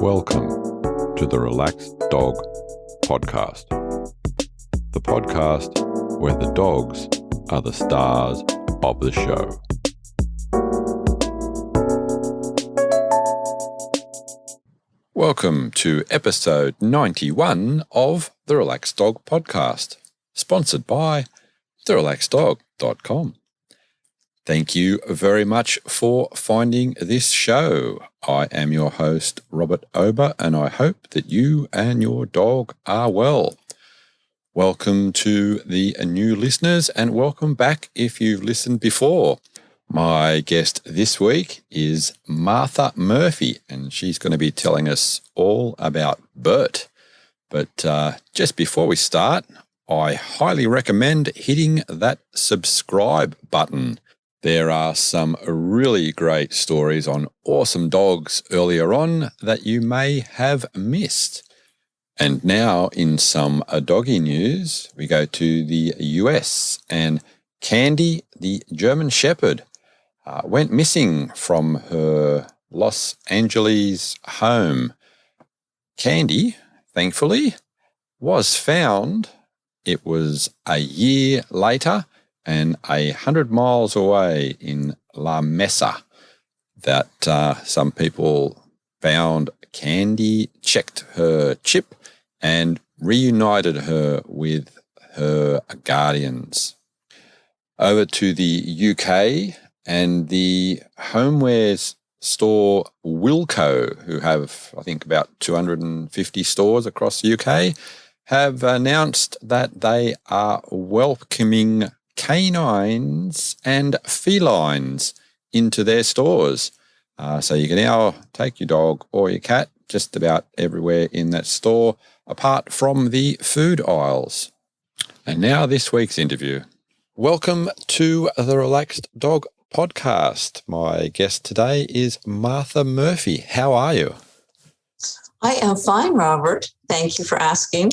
Welcome to the Relaxed Dog Podcast, the podcast where the dogs are the stars of the show. Welcome to episode 91 of the Relaxed Dog Podcast, sponsored by therelaxeddog.com. Thank you very much for finding this show. I am your host, Robert Ober, and I hope that you and your dog are well. Welcome to the new listeners, and welcome back if you've listened before. My guest this week is Martha Murphy, and she's going to be telling us all about Bert. But just before we start, I highly recommend hitting that subscribe button. There are some really great stories on awesome dogs earlier on that you may have missed. And now in some doggy news, we go to the US, and Candy, the German Shepherd, went missing from her Los Angeles home. Candy, thankfully, was found. It was a year later and 100 miles away in La Mesa that some people found Candy, checked her chip, and reunited her with her guardians. Over to the UK, and the homewares store Wilco, who have, I think, about 250 stores across the UK, have announced that they are welcoming canines and felines into their stores. So you can now take your dog or your cat just about everywhere in that store, apart from the food aisles. And now this week's interview. Welcome to the Relaxed Dog Podcast. My guest today is Martha Murphy. How are you? I am fine, Robert. Thank you for asking.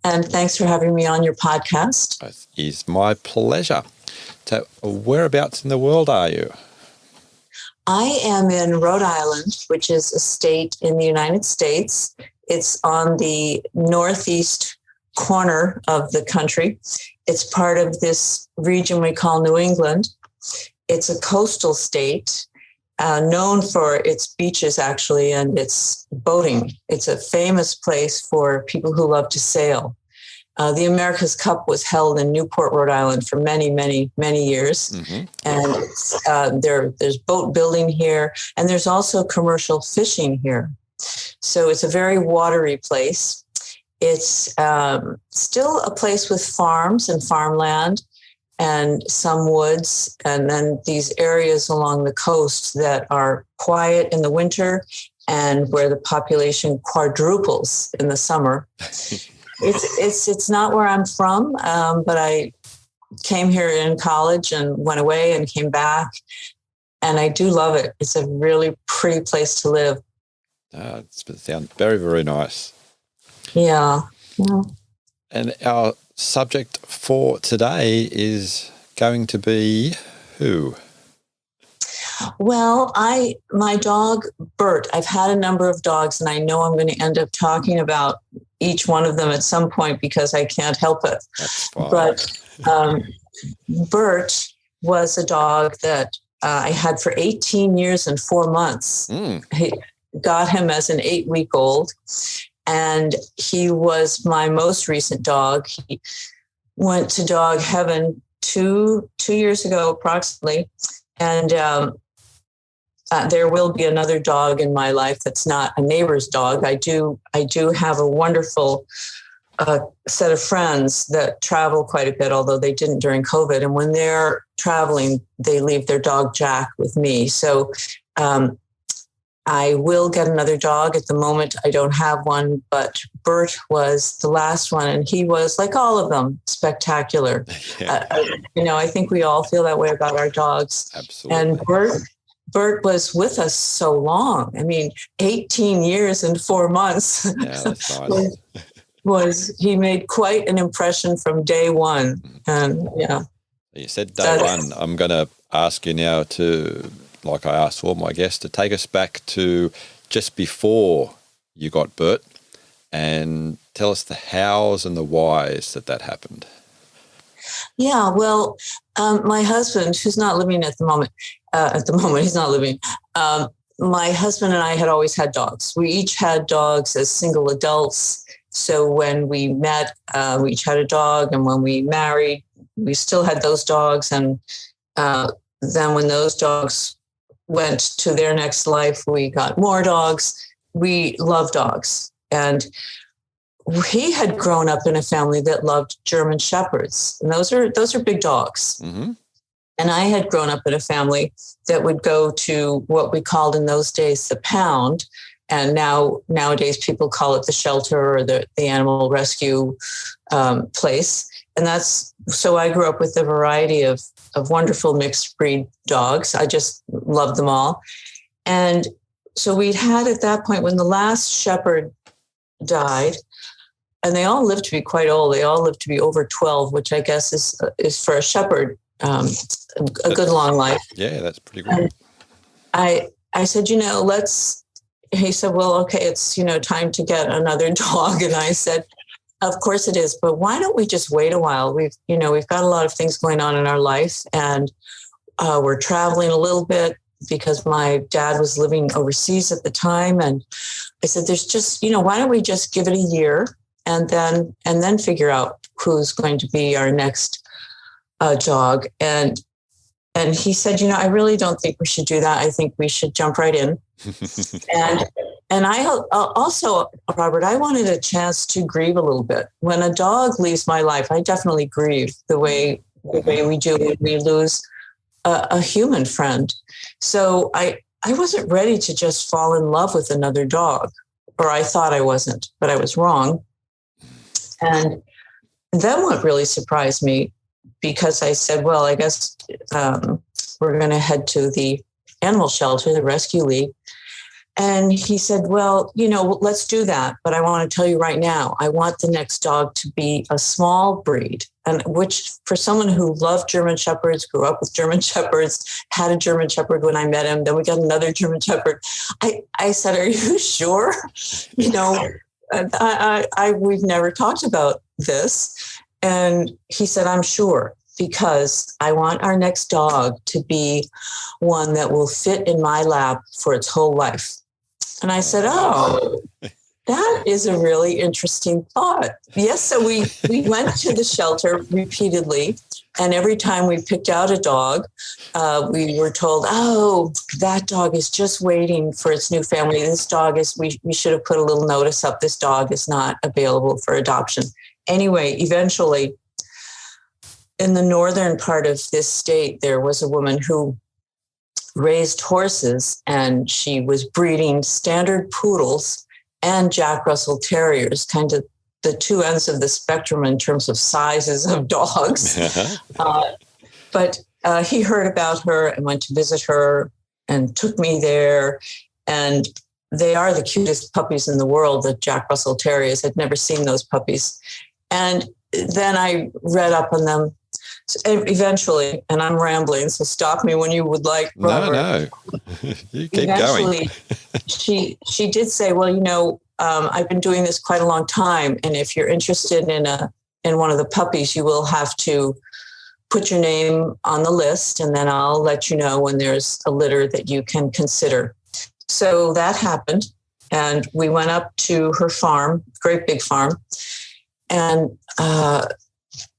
And thanks for having me on your podcast. It is my pleasure. So whereabouts in the world are you? I am in Rhode Island, which is a state in the United States. It's on the northeast corner of the country. It's part of this region we call New England. It's a coastal state, known for its beaches, actually, and its boating. It's a famous place for people who love to sail. The America's Cup was held in Newport, Rhode Island for many, many, many years. Mm-hmm. And there's boat building here, and there's also commercial fishing here. So it's a very watery place. It's still a place with farms and farmland, and some woods, and then these areas along the coast that are quiet in the winter and where the population quadruples in the summer. It's not where I'm from, but I came here in college and went away and came back, and I do love it. It's a really pretty place to live. It sounds very, very nice. Yeah. And our subject for today is going to be who? Well, my dog, Bert, I've had a number of dogs, and I know I'm going to end up talking about each one of them at some point because I can't help it. That's fine. But Bert was a dog that I had for 18 years and 4 months. He got him as an 8-week-old. And he was my most recent dog. He went to dog heaven two years ago, approximately. And there will be another dog in my life that's not a neighbor's dog. I do have a wonderful set of friends that travel quite a bit, although they didn't during COVID. And when they're traveling, they leave their dog Jack with me. So I will get another dog. At the moment, I don't have one, but Bert was the last one, and he was, like all of them, spectacular. Yeah. I think we all feel that way about our dogs. Absolutely. And Bert was with us so long. 18 years and 4 months. Yeah, that's nice. He made quite an impression from day one. And yeah. You said day one. I'm going to ask you now to, like I asked all my guests, to take us back to just before you got Bert, and tell us the hows and the whys that happened. Yeah, well, my husband, who's not living at the moment, he's not living. My husband and I had always had dogs. We each had dogs as single adults. So when we met, we each had a dog. And when we married, we still had those dogs. And then when those dogs went to their next life, we got more dogs. We love dogs. And he had grown up in a family that loved German Shepherds. And those are big dogs. Mm-hmm. And I had grown up in a family that would go to what we called in those days the pound. And nowadays people call it the shelter or the animal rescue place. And so I grew up with a variety of wonderful mixed breed dogs. I just loved them all. And so we'd had at that point, when the last shepherd died, and they all lived to be quite old. They all lived to be over 12, which I guess is for a shepherd a good long life. Yeah, that's pretty good. And I said, he said, well, okay, it's, time to get another dog. And I said, of course it is, but why don't we just wait a while? We've got a lot of things going on in our life, and we're traveling a little bit because my dad was living overseas at the time. And I said, there's just, why don't we just give it a year and then figure out who's going to be our next dog. And he said, I really don't think we should do that. I think we should jump right in. And I also, Robert, I wanted a chance to grieve a little bit. When a dog leaves my life, I definitely grieve the way we do when we lose a human friend. So I wasn't ready to just fall in love with another dog, or I thought I wasn't, but I was wrong. And then what really surprised me, because I said, well, I guess we're going to head to the animal shelter, the rescue league. And he said, well, let's do that. But I want to tell you right now, I want the next dog to be a small breed. And which, for someone who loved German Shepherds, grew up with German Shepherds, had a German Shepherd when I met him, then we got another German Shepherd. I said, are you sure? We've never talked about this. And he said, I'm sure, because I want our next dog to be one that will fit in my lap for its whole life. And I said, oh, that is a really interesting thought. Yes, so we went to the shelter repeatedly. And every time we picked out a dog, we were told, oh, that dog is just waiting for its new family. This dog we should have put a little notice up. This dog is not available for adoption. Anyway, eventually, in the northern part of this state, there was a woman who raised horses, and she was breeding standard poodles and Jack Russell Terriers, kind of the two ends of the spectrum in terms of sizes of dogs. But he heard about her and went to visit her and took me there. And they are the cutest puppies in the world, the Jack Russell Terriers. I'd never seen those puppies. And then I read up on them eventually, and I'm rambling, so stop me when you would like, Robert. No. You keep going. she did say, well, I've been doing this quite a long time, and if you're interested in one of the puppies, you will have to put your name on the list, and then I'll let you know when there's a litter that you can consider. So that happened, and we went up to her farm, great big farm, and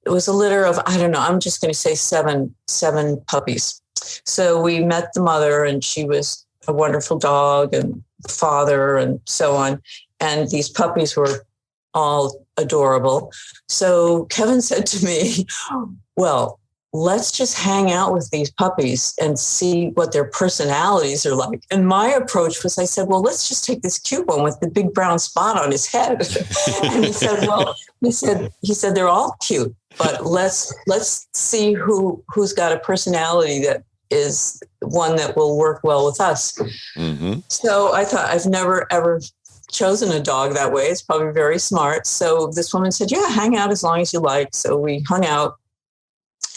it was a litter of, I don't know, I'm just going to say seven puppies. So we met the mother, and she was a wonderful dog, and the father, and so on. And these puppies were all adorable. So Kevin said to me, well, let's just hang out with these puppies and see what their personalities are like. And my approach was, I said, well, let's just take this cute one with the big brown spot on his head. And he said, well, he said, they're all cute, but let's see who's got a personality that is one that will work well with us. Mm-hmm. So I thought, I've never, ever chosen a dog that way. It's probably very smart. So this woman said, yeah, hang out as long as you like. So we hung out.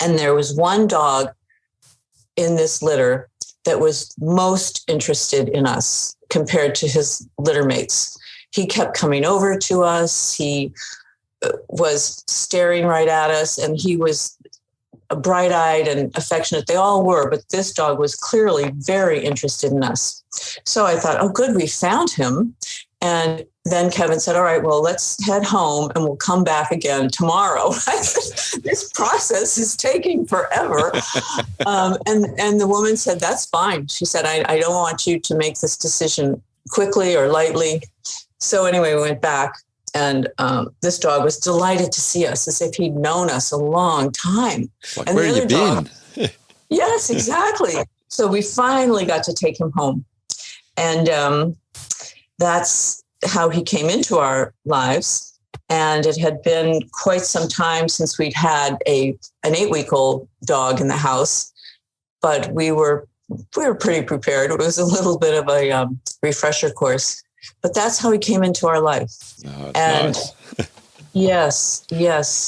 And there was one dog in this litter that was most interested in us compared to his litter mates. he kept coming over to us. He was staring right at us, and he was bright-eyed and affectionate. They all were, but this dog was clearly very interested in us. So I thought, oh, good, we found him. And then Kevin said, all right, well, let's head home and we'll come back again tomorrow. I said, this process is taking forever. And the woman said, that's fine. She said, I don't want you to make this decision quickly or lightly. So anyway, we went back, and this dog was delighted to see us, as if he'd known us a long time. Like, and where have you been? Yes, exactly. So we finally got to take him home. And that's how he came into our lives. And it had been quite some time since we'd had an 8-week-old dog in the house, but we were pretty prepared. It was a little bit of a refresher course, but that's how he came into our life. Oh, and nice. yes,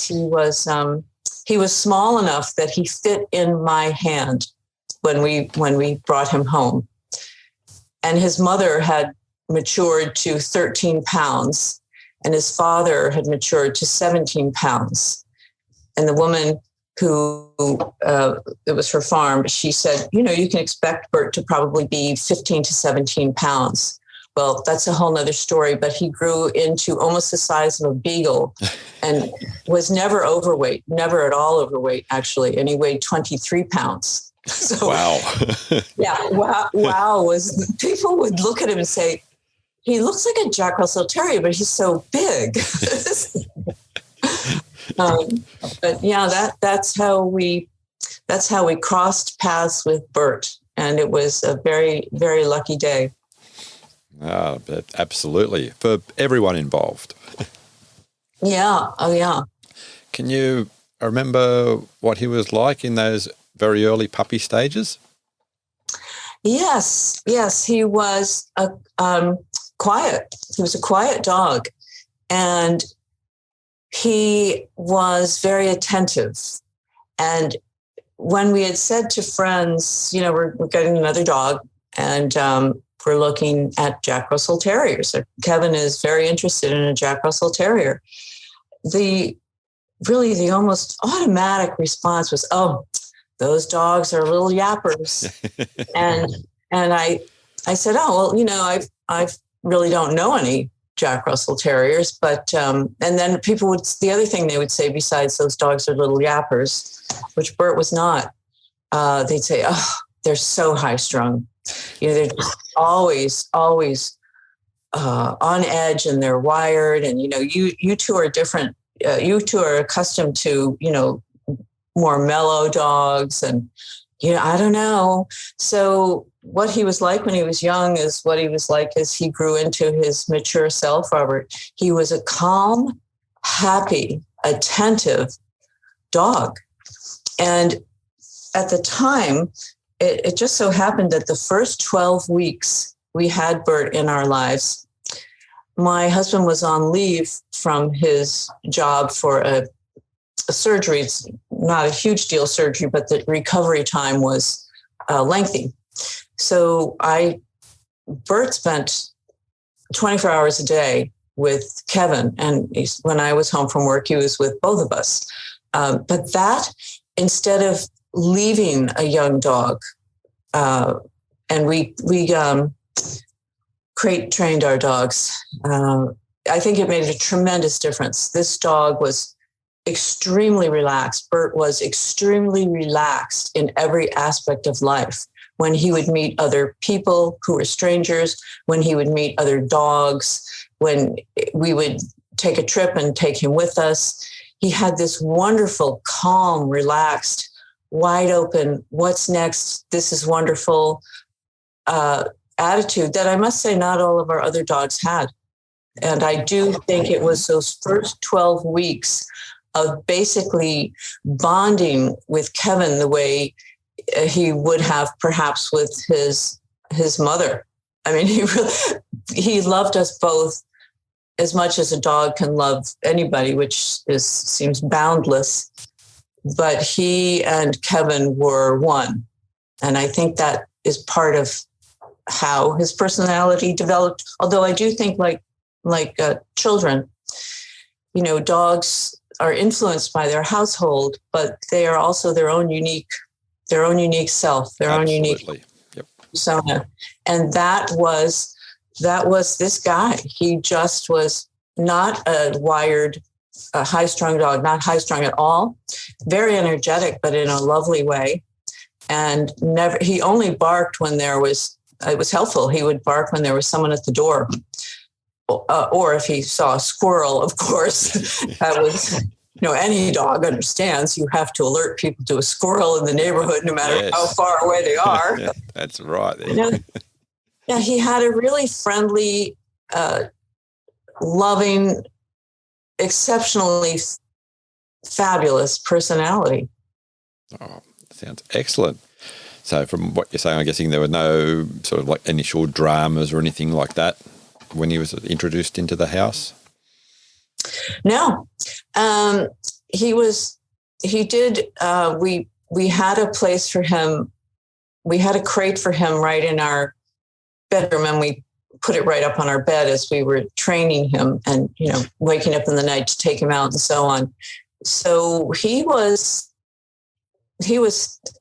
he was small enough that he fit in my hand when we brought him home. And his mother had matured to 13 pounds, and his father had matured to 17 pounds. And the woman who, it was her farm, she said, you can expect Bert to probably be 15 to 17 pounds. Well, that's a whole nother story, but he grew into almost the size of a beagle and was never overweight, never at all overweight, actually. And he weighed 23 pounds. So, wow. Yeah. Wow. People would look at him and say, he looks like a Jack Russell Terrier, but he's so big. But yeah, that's how we crossed paths with Bert. And it was a very, very lucky day. But absolutely, for everyone involved. Yeah. Oh, yeah. Can you remember what he was like in those very early puppy stages? Yes. He was quiet. He was a quiet dog, and he was very attentive. And when we had said to friends, we're getting another dog, and we're looking at Jack Russell Terriers. So Kevin is very interested in a Jack Russell Terrier. The almost automatic response was, oh, those dogs are little yappers. and I said, oh, well, I really don't know any Jack Russell Terriers, but, and then the other thing they would say besides those dogs are little yappers, which Bert was not, they'd say, oh, they're so high strung. They're always on edge, and they're wired. And, you two are different. You two are accustomed to, more mellow dogs, and, I don't know. So what he was like when he was young is what he was like as he grew into his mature self, Robert. He was a calm, happy, attentive dog. And at the time, it just so happened that the first 12 weeks we had Bert in our lives, my husband was on leave from his job for a surgery. It's not a huge deal surgery, but the recovery time was lengthy. So Bert spent 24 hours a day with Kevin. And when I was home from work, he was with both of us. But that, instead of leaving a young dog, and we crate trained our dogs. I think it made a tremendous difference. This dog was extremely relaxed. Bert was extremely relaxed in every aspect of life. When he would meet other people who were strangers, when he would meet other dogs, when we would take a trip and take him with us, he had this wonderful, calm, relaxed, wide open, what's next? This is wonderful attitude that I must say not all of our other dogs had. And I do think it was those first 12 weeks of basically bonding with Kevin the way he would have perhaps with his mother. I mean, he loved us both as much as a dog can love anybody, which seems boundless. But he and Kevin were one. And I think that is part of how his personality developed. Although I do think, like children. Dogs are influenced by their household, but they are also their own unique self, their own unique persona. And that was this guy. He just was not a wired, high-strung dog, not high-strung at all, very energetic, but in a lovely way. And he only barked when it was helpful. He would bark when there was someone at the door. Or if he saw a squirrel, of course, that was, any dog understands you have to alert people to a squirrel in the neighborhood, no matter how far away they are. That's right. Yeah, he had a really friendly, loving, exceptionally fabulous personality. Oh, sounds excellent. So from what you're saying, I'm guessing there were no sort of like initial dramas or anything like that when he was introduced into the house? No. We had a place for him. We had a crate for him right in our bedroom, and we put it right up on our bed as we were training him and, waking up in the night to take him out and so on. So he was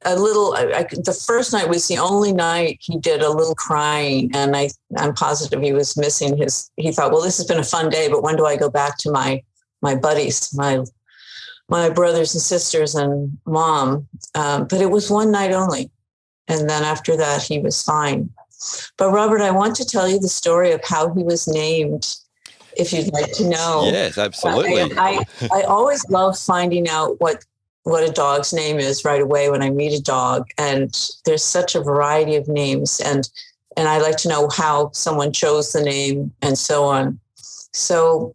a little, the first night was the only night he did a little crying. And I'm positive he was missing he thought, well, this has been a fun day, but when do I go back to my buddies, my brothers and sisters and mom? But it was one night only. And then after that, he was fine. But Robert, I want to tell you the story of how he was named, if you'd like to know. Yes, absolutely. I always love finding out what a dog's name is right away when I meet a dog. And there's such a variety of names. And I like to know how someone chose the name and so on. So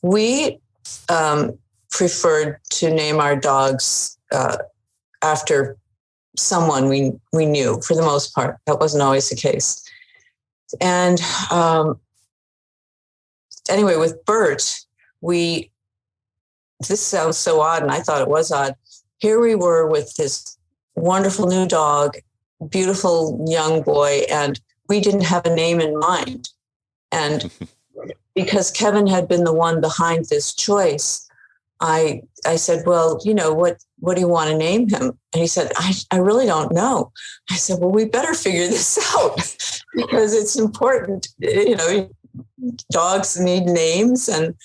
we preferred to name our dogs after someone we knew, for the most part. That wasn't always the case. And anyway, with Bert, this sounds so odd, and I thought it was odd. Here we were with this wonderful new dog, beautiful young boy, and we didn't have a name in mind. And because Kevin had been the one behind this choice, I said, well, what do you want to name him? And he said, I really don't know. I said, well, we better figure this out because it's important. Dogs need names. And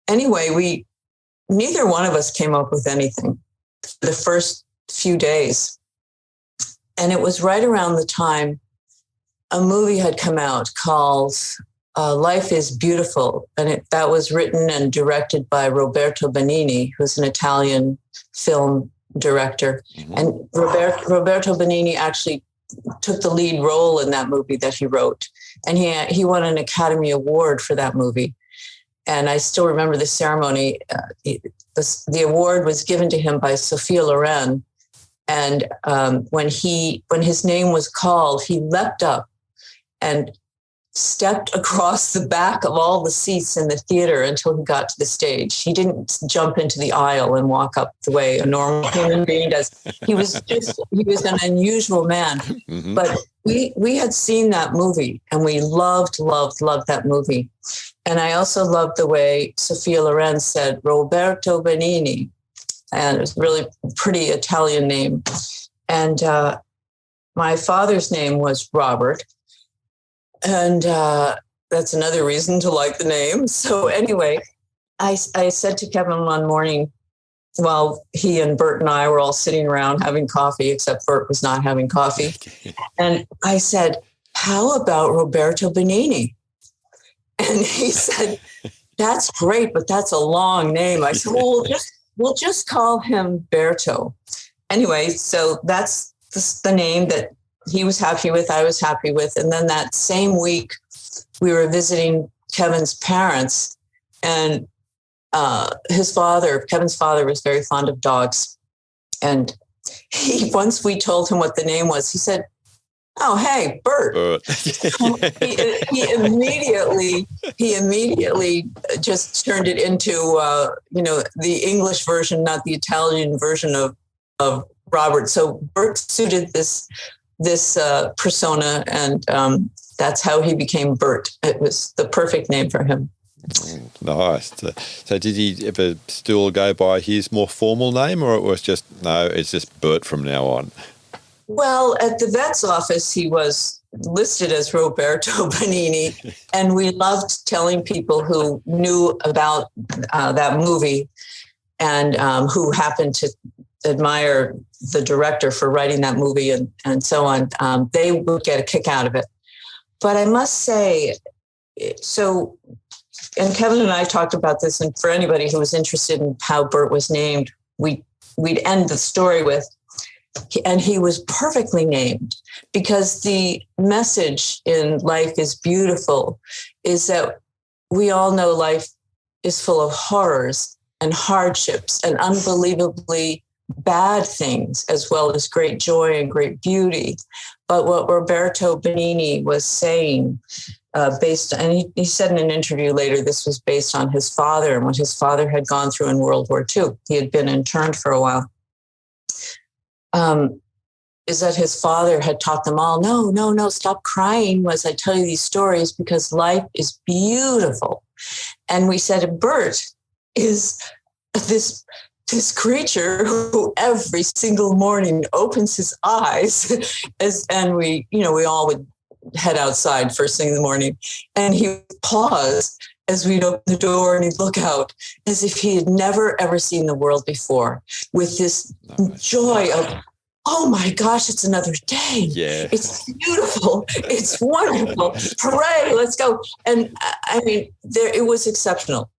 anyway, neither one of us came up with anything for the first few days. And it was right around the time a movie had come out called Life is Beautiful. And that was written and directed by Roberto Benigni, who's an Italian film director. Mm-hmm. And Roberto Benigni actually took the lead role in that movie that he wrote. And he won an Academy Award for that movie. And I still remember the ceremony. The award was given to him by Sophia Loren. And when his name was called, he leapt up and stepped across the back of all the seats in the theater until he got to the stage. He didn't jump into the aisle and walk up the way a normal human being does. He was an unusual man. Mm-hmm. But we had seen that movie and we loved that movie. And I also loved the way Sophia Loren said Roberto Benigni. And it was really a pretty Italian name. And my father's name was Robert. And that's another reason to like the name. So anyway, I said to Kevin one morning, while he and Bert and I were all sitting around having coffee, except Bert was not having coffee. And I said, how about Roberto Benigni? And he said, that's great, but that's a long name. I said, well, we'll just call him Berto. Anyway, so that's the name that he was happy with, I was happy with. And then that same week, we were visiting Kevin's parents, and Kevin's father was very fond of dogs. And once we told him what the name was, he said, oh, hey, Bert. He immediately just turned it into, the English version, not the Italian version of Robert. So Bert suited this persona, and that's how he became Bert. It was the perfect name for him. Nice. So did he ever still go by his more formal name, or it was just, no, it's just Bert from now on? Well, at the vet's office, he was listed as Roberto Benigni, and we loved telling people who knew about that movie and who happened to admire the director for writing that movie and so on. They would get a kick out of it. But I must say, so, and Kevin and I talked about this, and for anybody who was interested in how Bert was named, we'd end the story with, and he was perfectly named, because the message in Life is Beautiful is that we all know life is full of horrors and hardships and unbelievably bad things, as well as great joy and great beauty. But what Roberto Benigni was saying, and he said in an interview later, this was based on his father and what his father had gone through in World War II. He had been interned for a while. Is that his father had taught them all, no, stop crying as I tell you these stories, because life is beautiful. And we said, Bert is this creature who every single morning opens his eyes and we all would head outside first thing in the morning, and he would pause as we'd open the door and he'd look out as if he had never, ever seen the world before, with this joy of, oh my gosh, it's another day. Yeah. It's beautiful. It's wonderful. Hooray, let's go. And I mean, it was exceptional.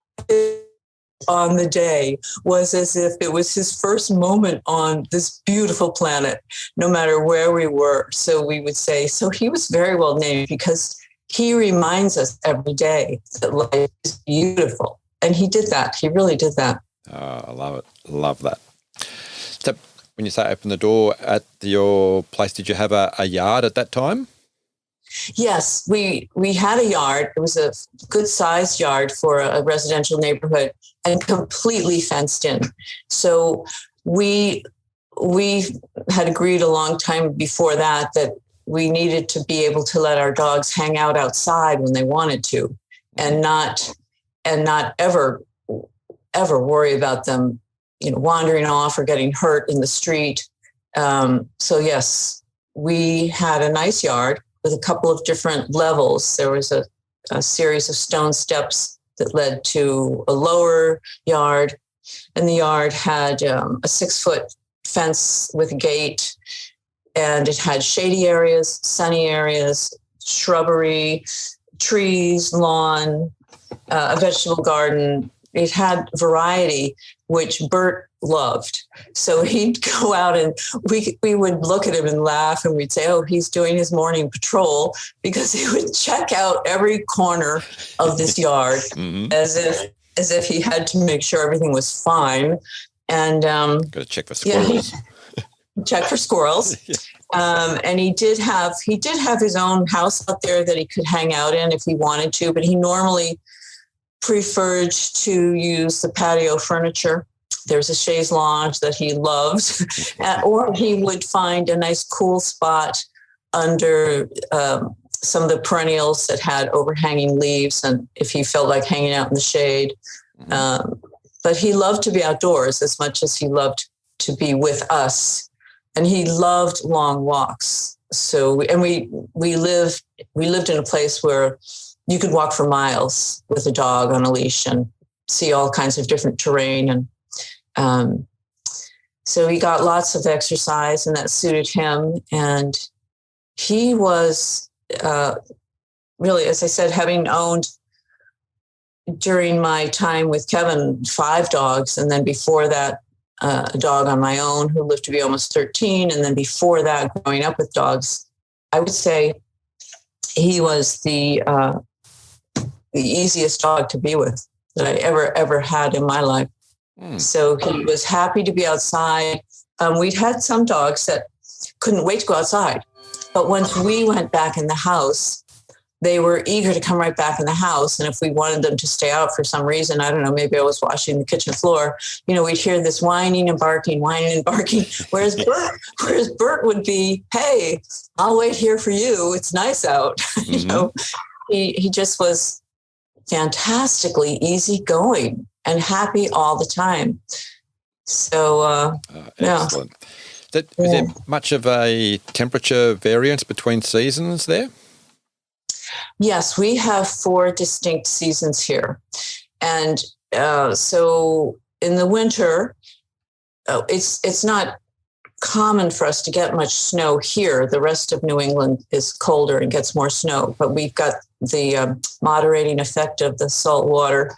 On the day was as if it was his first moment on this beautiful planet, no matter where we were. So we would say, so he was very well named because he reminds us every day that life is beautiful. And he did that. He really did that. Oh, I love it. Love that. So when you say open the door at your place, did you have a yard at that time? Yes, we had a yard. It was a good-sized yard for a residential neighborhood and completely fenced in. So we had agreed a long time before that we needed to be able to let our dogs hang out outside when they wanted to, and not ever worry about them, wandering off or getting hurt in the street. So yes, we had a nice yard with a couple of different levels. There was a series of stone steps that led to a lower yard, and the yard had a 6-foot fence with a gate, and it had shady areas, sunny areas, shrubbery, trees, lawn, a vegetable garden. It had variety, which Bert loved. So he'd go out and we would look at him and laugh, and we'd say, oh, he's doing his morning patrol, because he would check out every corner of this yard as if he had to make sure everything was fine. And got to check for squirrels. Check for squirrels. And he did have his own house out there that he could hang out in if he wanted to, but he normally preferred to use the patio furniture. There's a chaise lounge that he loved, or he would find a nice cool spot under some of the perennials that had overhanging leaves, and if he felt like hanging out in the shade. But he loved to be outdoors as much as he loved to be with us, and he loved long walks. So, and we lived in a place where you could walk for miles with a dog on a leash and see all kinds of different terrain. And so he got lots of exercise, and that suited him. And he was really, as I said, having owned during my time with Kevin 5 dogs, and then before that, a dog on my own who lived to be almost 13. And then before that, growing up with dogs, I would say he was the easiest dog to be with that I ever had in my life. So he was happy to be outside. We'd had some dogs that couldn't wait to go outside. But once we went back in the house, they were eager to come right back in the house. And if we wanted them to stay out for some reason, I don't know, maybe I was washing the kitchen floor, we'd hear this whining and barking. Whereas Bert would be, hey, I'll wait here for you. It's nice out. He just was fantastically easygoing and happy all the time. So, excellent. Is there much of a temperature variance between seasons there? Yes, we have 4 distinct seasons here. And so in the winter, it's not common for us to get much snow here. The rest of New England is colder and gets more snow, but we've got the moderating effect of the salt water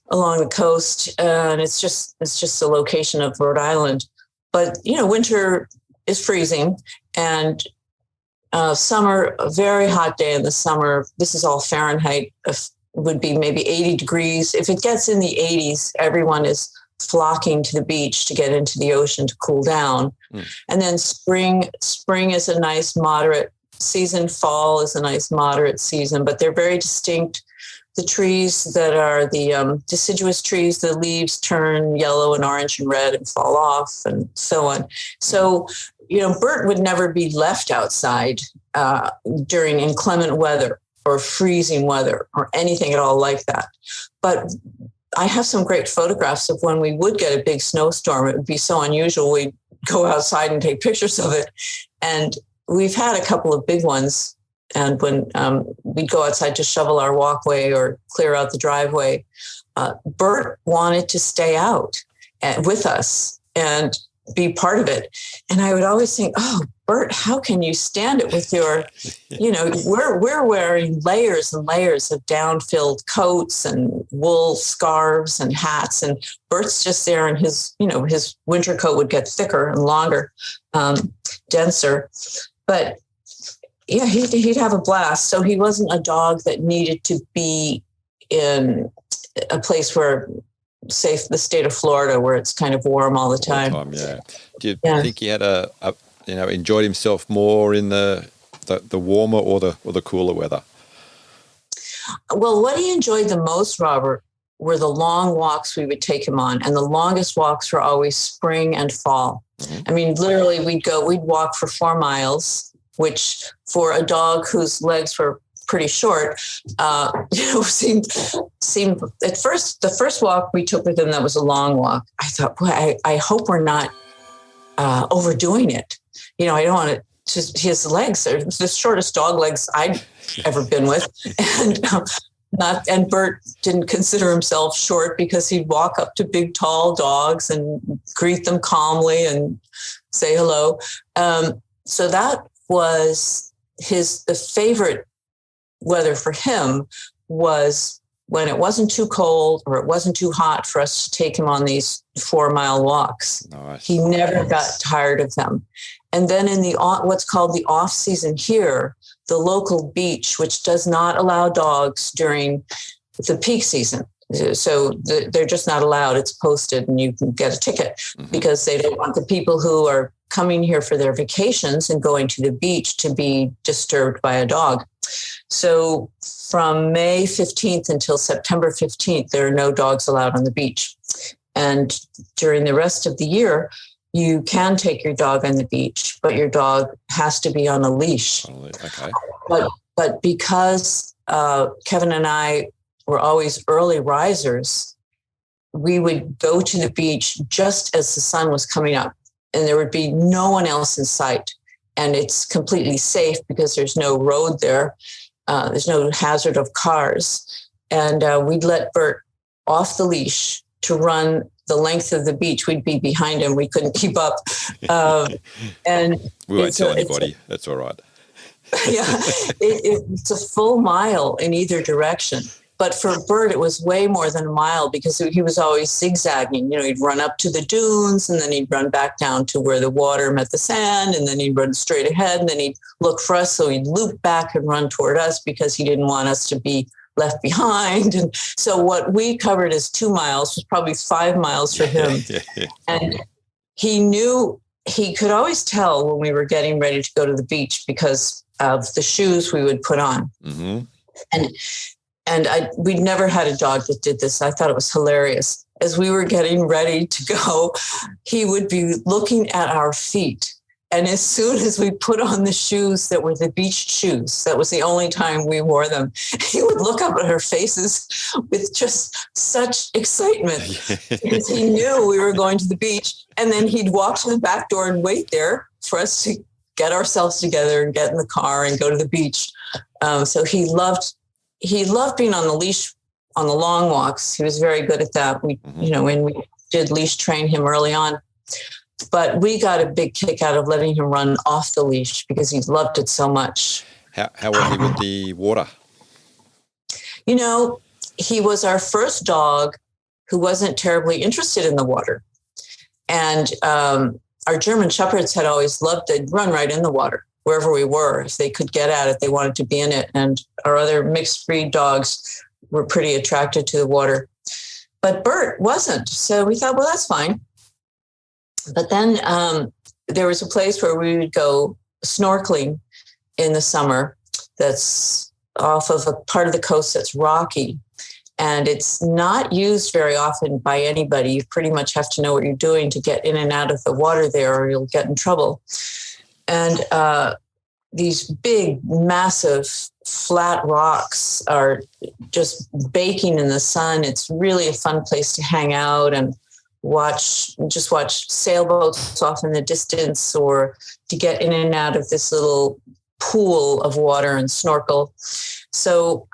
along the coast, and it's just the location of Rhode Island. But winter is freezing, and summer, a very hot day in the summer. This is all Fahrenheit. Would be maybe 80 degrees. If it gets in the 80s, everyone is flocking to the beach to get into the ocean to cool down. And then spring is a nice moderate season. Fall is a nice moderate season, but they're very distinct. The trees that are the deciduous trees, the leaves turn yellow and orange and red and fall off and so on. So, Bert would never be left outside during inclement weather or freezing weather or anything at all like that. But I have some great photographs of when we would get a big snowstorm. It would be so unusual. We'd go outside and take pictures of it. And we've had a couple of big ones. And when we'd go outside to shovel our walkway or clear out the driveway, Bert wanted to stay out with us and be part of it. And I would always think, oh, Bert, how can you stand it with your, we're wearing layers and layers of down-filled coats and wool scarves and hats. And Bert's just there, and his winter coat would get thicker and longer, denser. But yeah, he'd have a blast. So he wasn't a dog that needed to be in a place where, say, the state of Florida, where it's kind of warm all the time. Yeah. Do you think he had enjoyed himself more in the warmer or the cooler weather? Well, what he enjoyed the most, Robert, were the long walks we would take him on, and the longest walks were always spring and fall. Mm-hmm. I mean, literally, we'd walk for 4 miles, which for a dog whose legs were pretty short, seemed at first, the first walk we took with him, that was a long walk. I thought, boy, I hope we're not overdoing it. I don't want to, just his legs are the shortest dog legs I'd ever been with. And Bert didn't consider himself short because he'd walk up to big, tall dogs and greet them calmly and say hello. So that was the favorite weather for him was when it wasn't too cold or it wasn't too hot for us to take him on these 4-mile walks. Nice. He never got tired of them. And then in what's called the off season here, the local beach, which does not allow dogs during the peak season. So they're just not allowed. It's posted and you can get a ticket because they don't want the people who are coming here for their vacations and going to the beach to be disturbed by a dog. So from May 15th until September 15th, there are no dogs allowed on the beach. And during the rest of the year, you can take your dog on the beach, but your dog has to be on a leash. Okay. But because Kevin and I were always early risers, we would go to the beach just as the sun was coming up, and there would be no one else in sight. And it's completely safe because there's no road there. There's no hazard of cars. And we'd let Bert off the leash to run the length of the beach. We'd be behind him. We couldn't keep up. And we won't tell anybody. That's all right. Yeah, it's a full mile in either direction. But for Bert, it was way more than a mile because he was always zigzagging. He'd run up to the dunes and then he'd run back down to where the water met the sand, and then he'd run straight ahead, and then he'd look for us. So he'd loop back and run toward us because he didn't want us to be left behind. And so what we covered as 2 miles was probably 5 miles for him. And he could always tell when we were getting ready to go to the beach because of the shoes we would put on. Mm-hmm. And we'd never had a dog that did this. I thought it was hilarious. As we were getting ready to go, he would be looking at our feet And as soon as we put on the shoes that were the beach shoes, that was the only time we wore them, he would look up at our faces with just such excitement because he knew we were going to the beach. And then he'd walk to the back door and wait there for us to get ourselves together and get in the car and go to the beach. So he loved being on the leash on the long walks. He was very good at that. When we did leash train him early on. But we got a big kick out of letting him run off the leash because he loved it so much. How was he with the water? He was our first dog who wasn't terribly interested in the water. And our German Shepherds had always loved to run right in the water, wherever we were. If they could get at it, they wanted to be in it. And our other mixed breed dogs were pretty attracted to the water. But Bert wasn't. So we thought, well, that's fine. But then there was a place where we would go snorkeling in the summer that's off of a part of the coast that's rocky. And it's not used very often by anybody. You pretty much have to know what you're doing to get in and out of the water there or you'll get in trouble. And these big, massive, flat rocks are just baking in the sun. It's really a fun place to hang out and watch sailboats off in the distance or to get in and out of this little pool of water and snorkel. So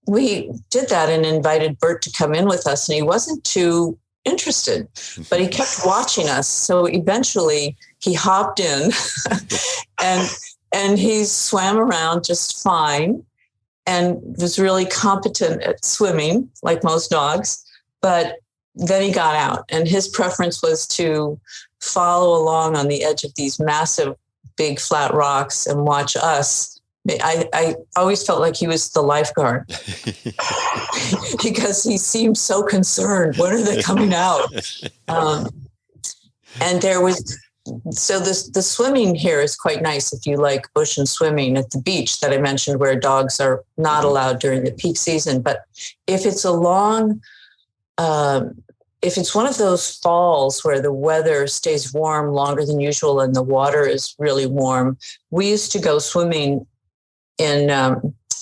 we did that and invited Bert to come in with us, and he wasn't too interested, but he kept watching us. So eventually he hopped in and he swam around just fine and was really competent at swimming, like most dogs. But then he got out, and his preference was to follow along on the edge of these massive, big, flat rocks and watch us. I always felt like he was the lifeguard because he seemed so concerned. When are they coming out? And the swimming here is quite nice if you like ocean swimming at the beach that I mentioned, where dogs are not allowed during the peak season. But if it's if it's one of those falls where the weather stays warm longer than usual and the water is really warm, we used to go swimming in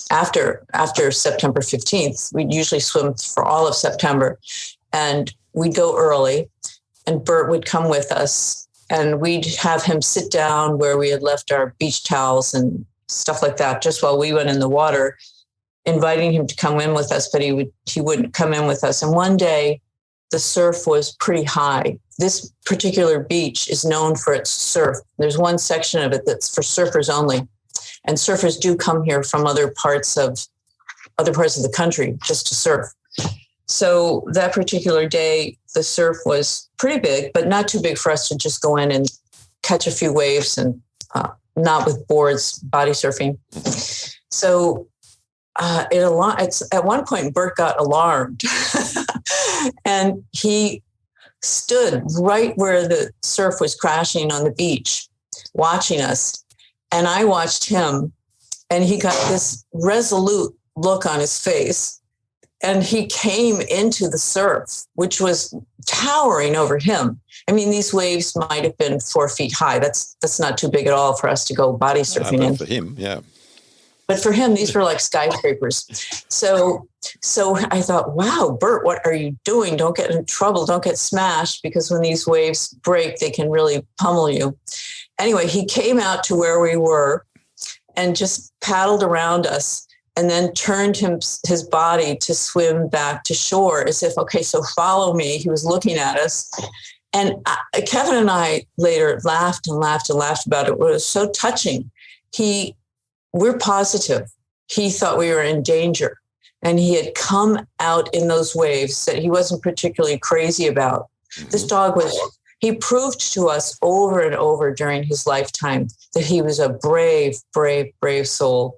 after September 15th. We'd usually swim for all of September, and we'd go early, and Bert would come with us, and we'd have him sit down where we had left our beach towels and stuff like that, just while we went in the water, inviting him to come in with us, but he wouldn't come in with us. And one day the surf was pretty high. This particular beach is known for its surf. There's one section of it that's for surfers only. And surfers do come here from other parts of the country just to surf. So that particular day, the surf was pretty big, but not too big for us to just go in and catch a few waves and not with boards, body surfing. So at one point, Bert got alarmed and he stood right where the surf was crashing on the beach, watching us. And I watched him, and he got this resolute look on his face, and he came into the surf, which was towering over him. I mean, these waves might have been 4 feet high. That's not too big at all for us to go body surfing in. For him, yeah. But for him, these were like skyscrapers. So I thought, wow, Bert, what are you doing? Don't get in trouble. Don't get smashed, because when these waves break, they can really pummel you. Anyway, he came out to where we were and just paddled around us, and then turned his body to swim back to shore as if, okay, so follow me. He was looking at us. And Kevin and I later laughed and laughed and laughed about it. It was so touching. We're positive he thought we were in danger, and he had come out in those waves that he wasn't particularly crazy about. This dog he proved to us over and over during his lifetime that he was a brave, brave, brave soul.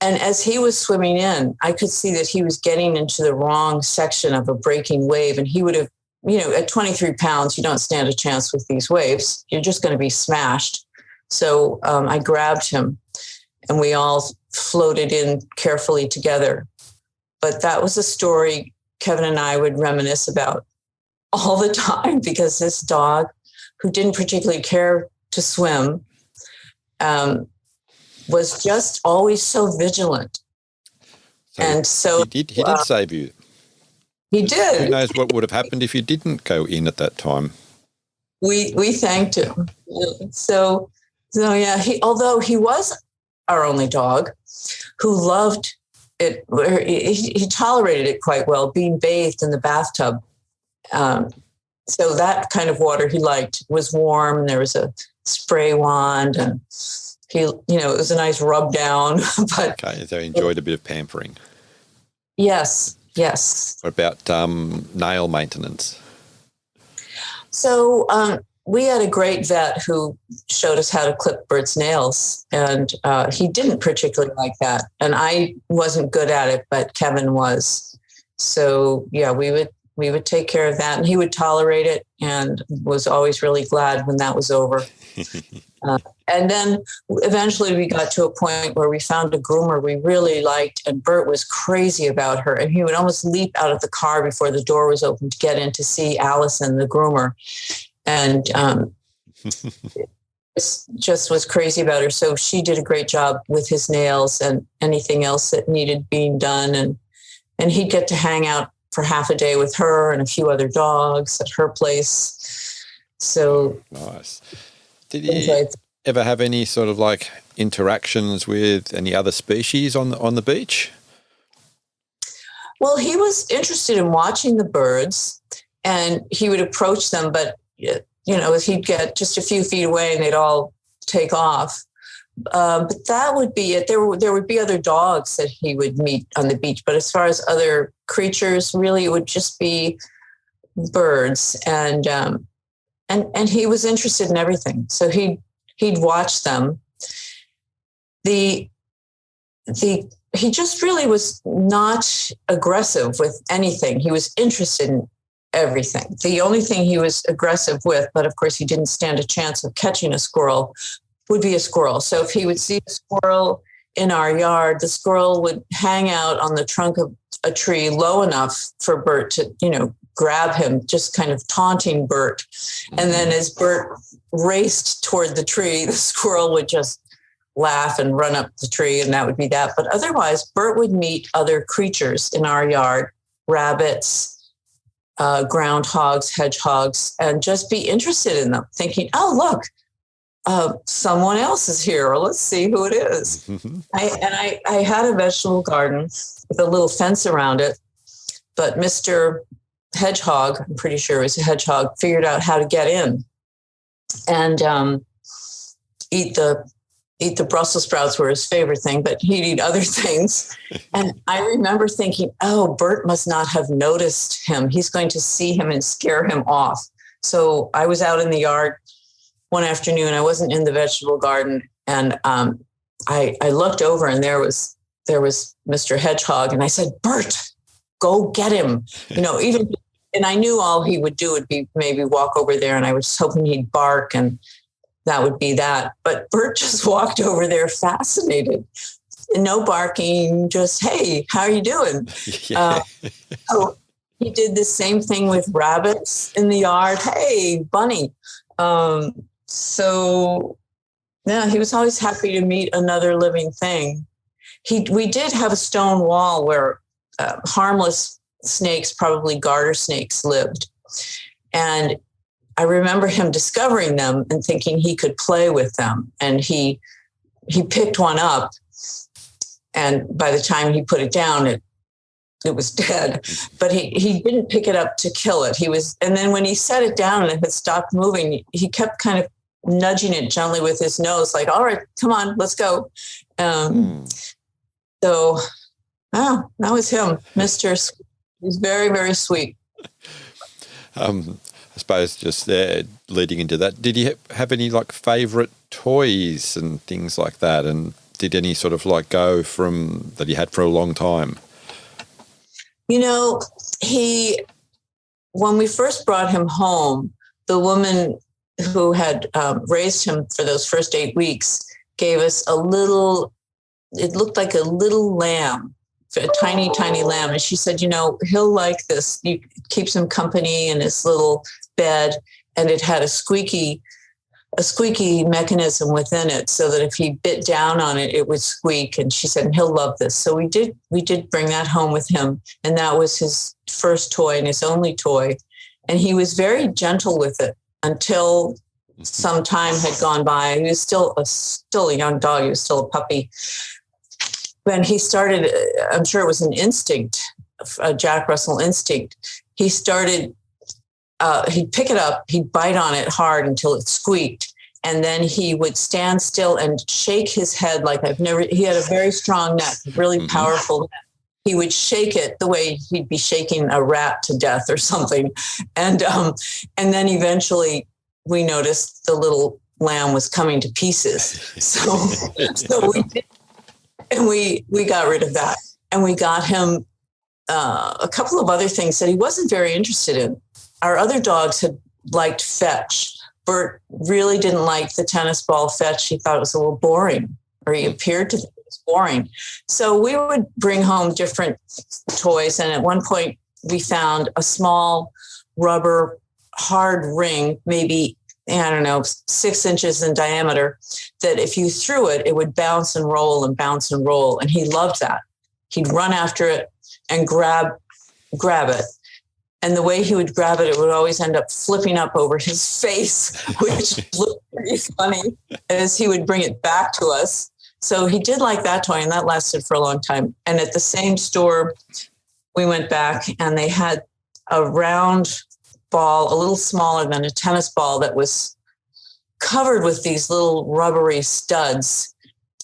And as he was swimming in, I could see that he was getting into the wrong section of a breaking wave. And he would have, at 23 pounds, you don't stand a chance with these waves. You're just going to be smashed. So I grabbed him, and we all floated in carefully together. But that was a story Kevin and I would reminisce about all the time, because this dog, who didn't particularly care to swim, was just always so vigilant. So he did save you. He did. Who knows what would have happened if you didn't go in at that time? We thanked him. So yeah, although he was our only dog who loved it, he tolerated it quite well, being bathed in the bathtub. So that kind of water he liked. It was warm, and there was a spray wand, and it was a nice rub down. But okay, so he enjoyed a bit of pampering. Yes. What about nail maintenance? So we had a great vet who showed us how to clip Bert's nails, and he didn't particularly like that. And I wasn't good at it, but Kevin was. So yeah, we would take care of that, and he would tolerate it, and was always really glad when that was over. And then eventually we got to a point where we found a groomer we really liked, and Bert was crazy about her. And he would almost leap out of the car before the door was open to get in to see Allison, the groomer. And just was crazy about her. So she did a great job with his nails and anything else that needed being done. And he'd get to hang out for half a day with her and a few other dogs at her place. So nice. Did he ever have any sort of like interactions with any other species on the beach? Well, he was interested in watching the birds, and he would approach them, but he'd get just a few feet away and they'd all take off. But that would be it. There would be other dogs that he would meet on the beach, but as far as other creatures, really, it would just be birds. And he was interested in everything, so he'd watch them. He just really was not aggressive with anything. He was interested in everything. The only thing he was aggressive with, but of course he didn't stand a chance of catching a squirrel, would be a squirrel. So if he would see a squirrel in our yard, the squirrel would hang out on the trunk of a tree low enough for Bert to, grab him, just kind of taunting Bert. And then as Bert raced toward the tree, the squirrel would just laugh and run up the tree, and that would be that. But otherwise, Bert would meet other creatures in our yard, rabbits, groundhogs, hedgehogs, and just be interested in them, thinking, oh, look, someone else is here, or let's see who it is. I had a vegetable garden with a little fence around it, but Mr. Hedgehog, I'm pretty sure it was a hedgehog, figured out how to get in and eat the Brussels sprouts were his favorite thing, but he'd eat other things. And I remember thinking, oh, Bert must not have noticed him. He's going to see him and scare him off. So I was out in the yard one afternoon. I wasn't in the vegetable garden. And I looked over, and there was Mr. Hedgehog. And I said, Bert, go get him. And I knew all he would do would be maybe walk over there, and I was hoping he'd bark, and that would be that. But Bert just walked over there fascinated. No barking, just, hey, how are you doing? So he did the same thing with rabbits in the yard. Hey, bunny. So yeah, he was always happy to meet another living thing. We did have a stone wall where harmless snakes, probably garter snakes, lived. And I remember him discovering them and thinking he could play with them. And he picked one up. And by the time he put it down, it was dead. But he didn't pick it up to kill it. And then when he set it down and it had stopped moving, he kept kind of nudging it gently with his nose, like, all right, come on, let's go. So that was him, Mr. He's very, very sweet. I suppose just there, leading into that, did you have any like favourite toys and things like that? And did any sort of like go from that he had for a long time? When we first brought him home, the woman who had raised him for those first 8 weeks gave us it looked like a little lamb, a tiny, tiny lamb. And she said, he'll like this. It keeps him company in his little bed. And it had a squeaky a squeaky mechanism within it so that if he bit down on it, it would squeak. And she said, he'll love this. So we did bring that home with him. And that was his first toy and his only toy. And he was very gentle with it until some time had gone by. He was still a young dog. He was still a puppy. When he started, I'm sure it was an instinct, a Jack Russell instinct. He started, he'd pick it up, he'd bite on it hard until it squeaked. And then he would stand still and shake his head like he had a very strong neck, really powerful neck. He would shake it the way he'd be shaking a rat to death or something. And then eventually we noticed the little lamb was coming to pieces. So we did, and we got rid of that. And we got him a couple of other things that he wasn't very interested in. Our other dogs had liked fetch. Bert really didn't like the tennis ball fetch. He thought it was a little boring, or he appeared to think it was boring. So we would bring home different toys. And at one point, we found a small rubber hard ring, maybe, 6 inches in diameter, that if you threw it, it would bounce and roll and bounce and roll. And he loved that. He'd run after it and grab it. And the way he would grab it, it would always end up flipping up over his face, which looked pretty funny as he would bring it back to us. So he did like that toy, and that lasted for a long time. And at the same store, we went back and they had a round ball, a little smaller than a tennis ball, that was covered with these little rubbery studs.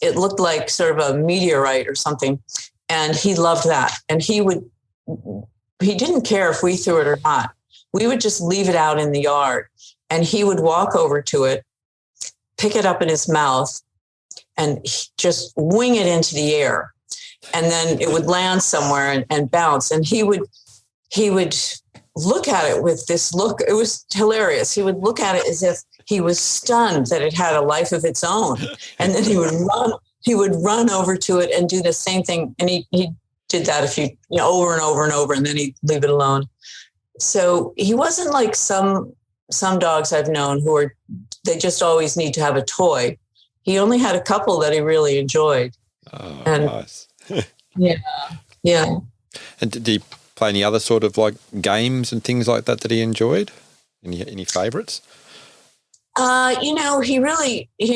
It looked like sort of a meteorite or something. And he loved that. And he didn't care if we threw it or not. We would just leave it out in the yard, and he would walk over to it, pick it up in his mouth, and just wing it into the air. And then it would land somewhere and bounce. And he would look at it with this look. It was hilarious. He would look at it as if he was stunned that it had a life of its own. And then he would run over to it and do the same thing. And he did that over and over and over, and then he'd leave it alone. So he wasn't like some dogs I've known they just always need to have a toy. He only had a couple that he really enjoyed. Oh, and, nice. Yeah. And did he play any other sort of like games and things like that he enjoyed? Any favorites? He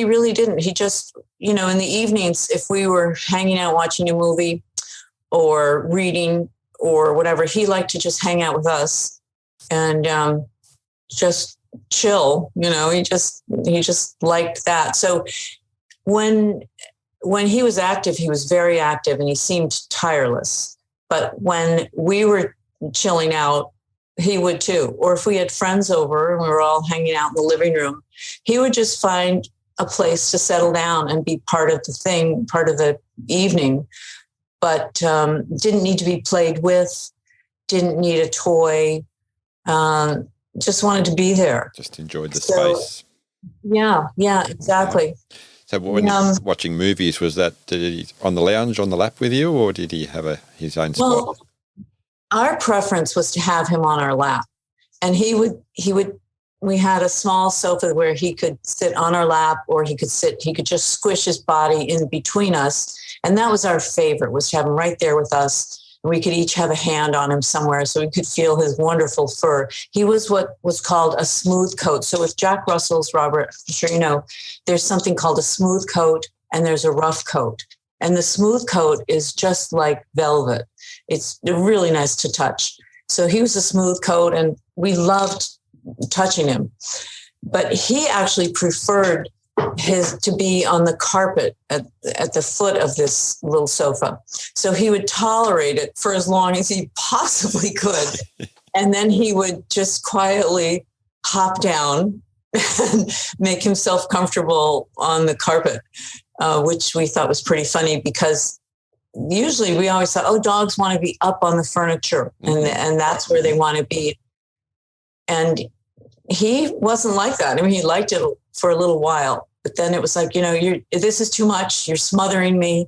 really didn't. He just, in the evenings, if we were hanging out watching a movie or reading or whatever, he liked to just hang out with us and just chill. He just liked that. So when he was active, he was very active and he seemed tireless. But when we were chilling out, he would too. Or if we had friends over and we were all hanging out in the living room, he would just find a place to settle down and be part of the evening. But didn't need to be played with, didn't need a toy, just wanted to be there. Just enjoyed the space. Yeah, exactly. So when watching movies, did he on the lounge, on the lap with you, or did he have his own spot? Well, our preference was to have him on our lap. And we had a small sofa where he could sit on our lap, or he could just squish his body in between us. And that was our favorite, was to have him right there with us. And we could each have a hand on him somewhere so we could feel his wonderful fur. He was what was called a smooth coat. So with Jack Russells, Robert, I'm sure you know, there's something called a smooth coat and there's a rough coat. And the smooth coat is just like velvet. It's really nice to touch. So he was a smooth coat and we loved touching him. But he actually preferred to be on the carpet at the foot of this little sofa. So he would tolerate it for as long as he possibly could. And then he would just quietly hop down and make himself comfortable on the carpet, which we thought was pretty funny because usually we always thought, dogs want to be up on the furniture and that's where they want to be. And he wasn't like that. I mean, he liked it for a little while, but then it was like, this is too much. You're smothering me.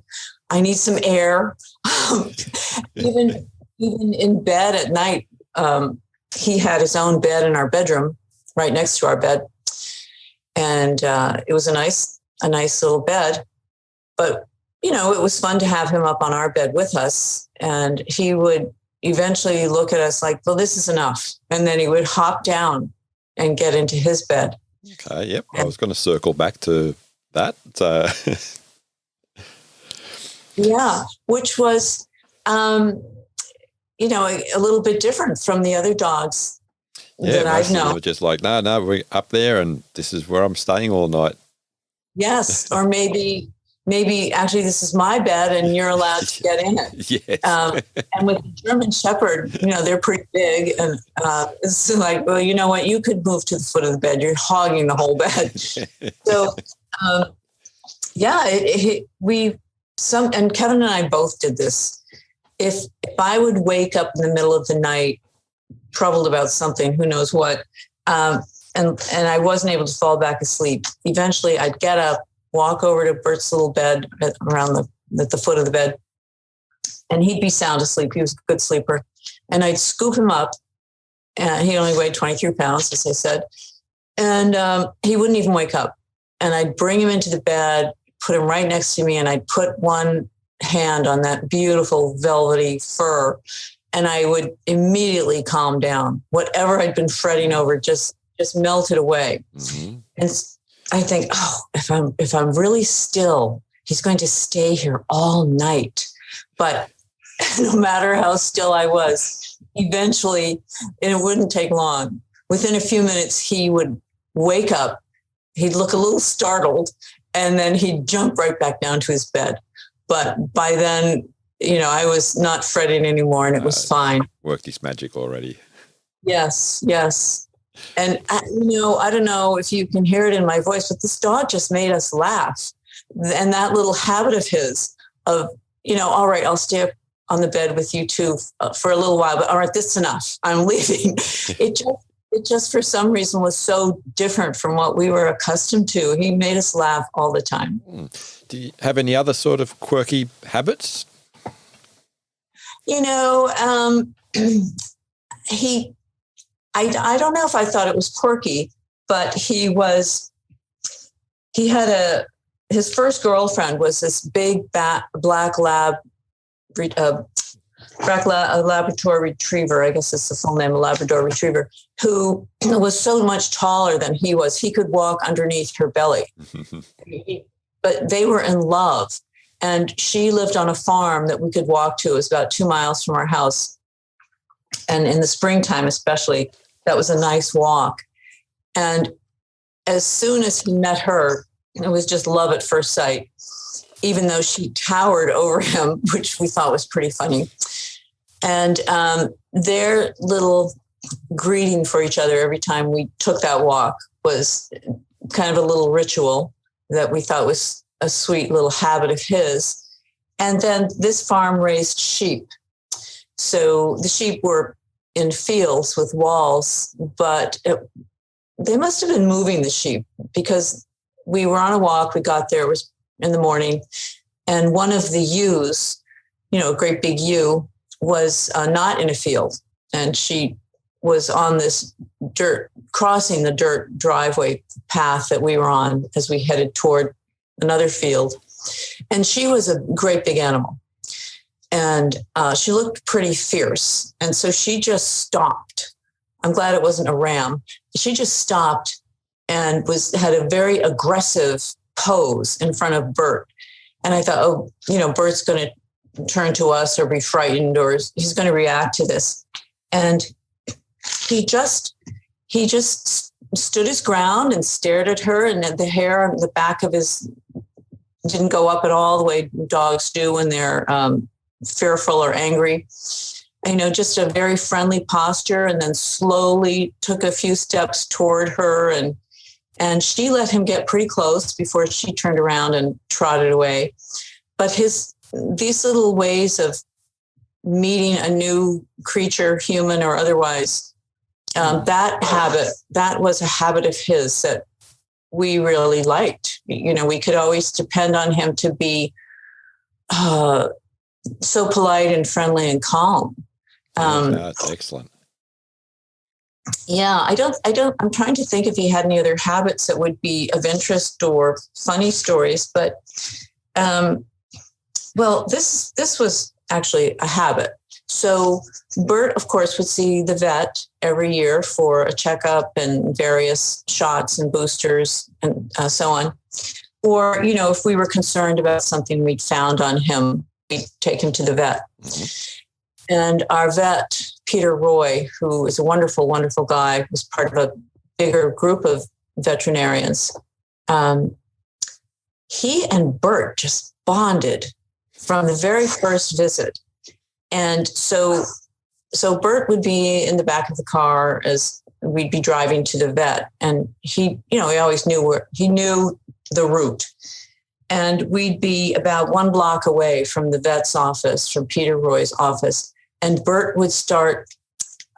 I need some air. Even in bed at night, he had his own bed in our bedroom right next to our bed. And it was a nice little bed. But, you know, it was fun to have him up on our bed with us. And he would eventually look at us like, well, this is enough. And then he would hop down and get into his bed. Okay, yep. I was going to circle back to that. Yeah, which was, you know, a little bit different from the other dogs that I've known. They were just like, no, we're up there and this is where I'm staying all night. Yes, or maybe actually this is my bed and you're allowed to get in it. Yes. And with the German Shepherd, you know, they're pretty big. And it's like, well, you know what? You could move to the foot of the bed. You're hogging the whole bed. So, and Kevin and I both did this. If I would wake up in the middle of the night, troubled about something, who knows what, and I wasn't able to fall back asleep, eventually I'd get up, walk over to Bert's little bed at the foot of the bed, and he'd be sound asleep. He was a good sleeper. And I'd scoop him up, and he only weighed 23 pounds, as I said, and he wouldn't even wake up. And I'd bring him into the bed, put him right next to me, and I'd put one hand on that beautiful velvety fur, and I would immediately calm down. Whatever I'd been fretting over just melted away. Mm-hmm. And I think, oh, if I'm really still, he's going to stay here all night. But no matter how still I was, eventually, and it wouldn't take long, within a few minutes, he would wake up, he'd look a little startled, and then he'd jump right back down to his bed. But by then, you know, I was not fretting anymore, and it was fine. Worked his magic already. Yes. And, you know, I don't know if you can hear it in my voice, but this dog just made us laugh. And that little habit of his of, you know, all right, I'll stay up on the bed with you two for a little while, but all right, this is enough. I'm leaving. It just for some reason was so different from what we were accustomed to. He made us laugh all the time. Do you have any other sort of quirky habits? You know, I don't know if I thought it was quirky, but his first girlfriend was this big black Labrador retriever. I guess it's the full name, a Labrador retriever, who was so much taller than he was. He could walk underneath her belly. But they were in love. And she lived on a farm that we could walk to. It was about 2 miles from our house. And in the springtime, especially, that was a nice walk. And as soon as he met her, it was just love at first sight, even though she towered over him, which we thought was pretty funny. And their little greeting for each other every time we took that walk was kind of a little ritual that we thought was a sweet little habit of his. And then this farm raised sheep. So the sheep were in fields with walls, but they must have been moving the sheep because we were on a walk. We got there, it was in the morning, and one of the ewes, you know, a great big ewe, was not in a field. And she was on this crossing the dirt driveway path that we were on as we headed toward another field. And she was a great big animal. And she looked pretty fierce. And so she just stopped. I'm glad it wasn't a ram. She just stopped and had a very aggressive pose in front of Bert. And I thought, oh, you know, Bert's going to turn to us or be frightened, or he's going to react to this. And he just stood his ground and stared at her, and the hair on the back of his didn't go up at all the way dogs do when they're fearful or angry. And, you know, just a very friendly posture, and then slowly took a few steps toward her, and she let him get pretty close before she turned around and trotted away. But these little ways of meeting a new creature, human or otherwise, that was a habit of his that we really liked. You know, we could always depend on him to be so polite and friendly and calm. That's excellent. Yeah, I'm trying to think if he had any other habits that would be of interest or funny stories, but, well, this was actually a habit. So Bert, of course, would see the vet every year for a checkup and various shots and boosters and so on. Or, if we were concerned about something we'd found on him, we'd take him to the vet. Mm-hmm. And our vet, Peter Roy, who is a wonderful, wonderful guy, was part of a bigger group of veterinarians. He and Bert just bonded from the very first visit. And so Bert would be in the back of the car as we'd be driving to the vet. And he always knew he knew the route. And we'd be about 1 block away from the vet's office, from Peter Roy's office. And Bert would start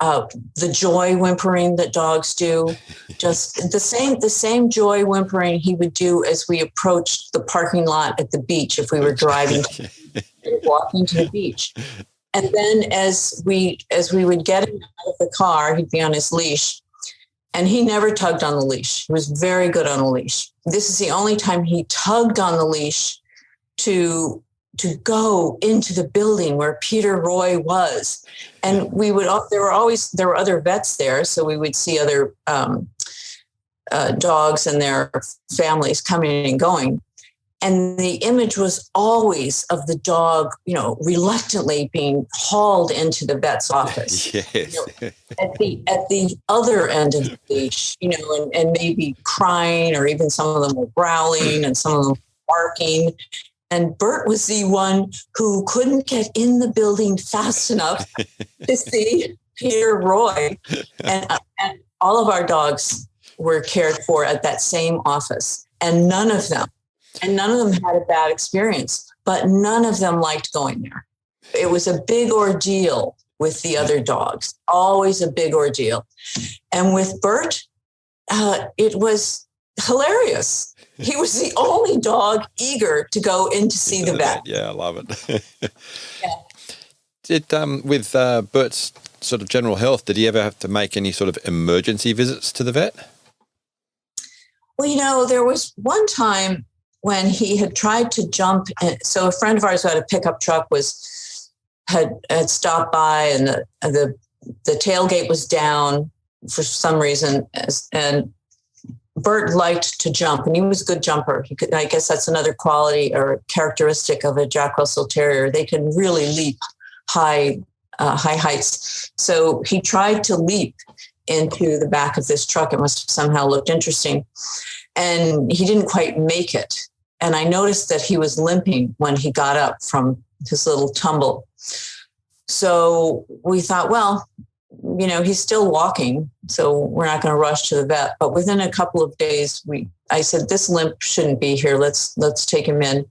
the joy whimpering that dogs do, just the same joy whimpering he would do as we approached the parking lot at the beach if we were driving, walking to the beach. And then as we would get him out of the car, he'd be on his leash. And he never tugged on the leash. He was very good on a leash. This is the only time he tugged on the leash to go into the building where Peter Roy was. And there were other vets there. So we would see other dogs and their families coming and going. And the image was always of the dog, reluctantly being hauled into the vet's office. Yes. At the other end of the leash, and maybe crying, or even some of them were growling and some of them barking. And Bert was the one who couldn't get in the building fast enough to see Peter Roy. And all of our dogs were cared for at that same office. And none of them had a bad experience, but none of them liked going there. It was a big ordeal with the other dogs, always a big ordeal. And with Bert, it was hilarious. He was the only dog eager to go in to see the vet. Yeah, I love it. Yeah. With Bert's sort of general health, did he ever have to make any sort of emergency visits to the vet? Well, there was one time when he had tried to jump. So a friend of ours who had a pickup truck had stopped by, and the tailgate was down for some reason, and Bert liked to jump, and he was a good jumper. I guess that's another quality or characteristic of a Jack Russell Terrier. They can really leap high heights. So he tried to leap into the back of this truck. It must have somehow looked interesting. And he didn't quite make it. And I noticed that he was limping when he got up from his little tumble. So we thought, well, he's still walking, so we're not going to rush to the vet. But within a couple of days, I said, this limp shouldn't be here. Let's take him in.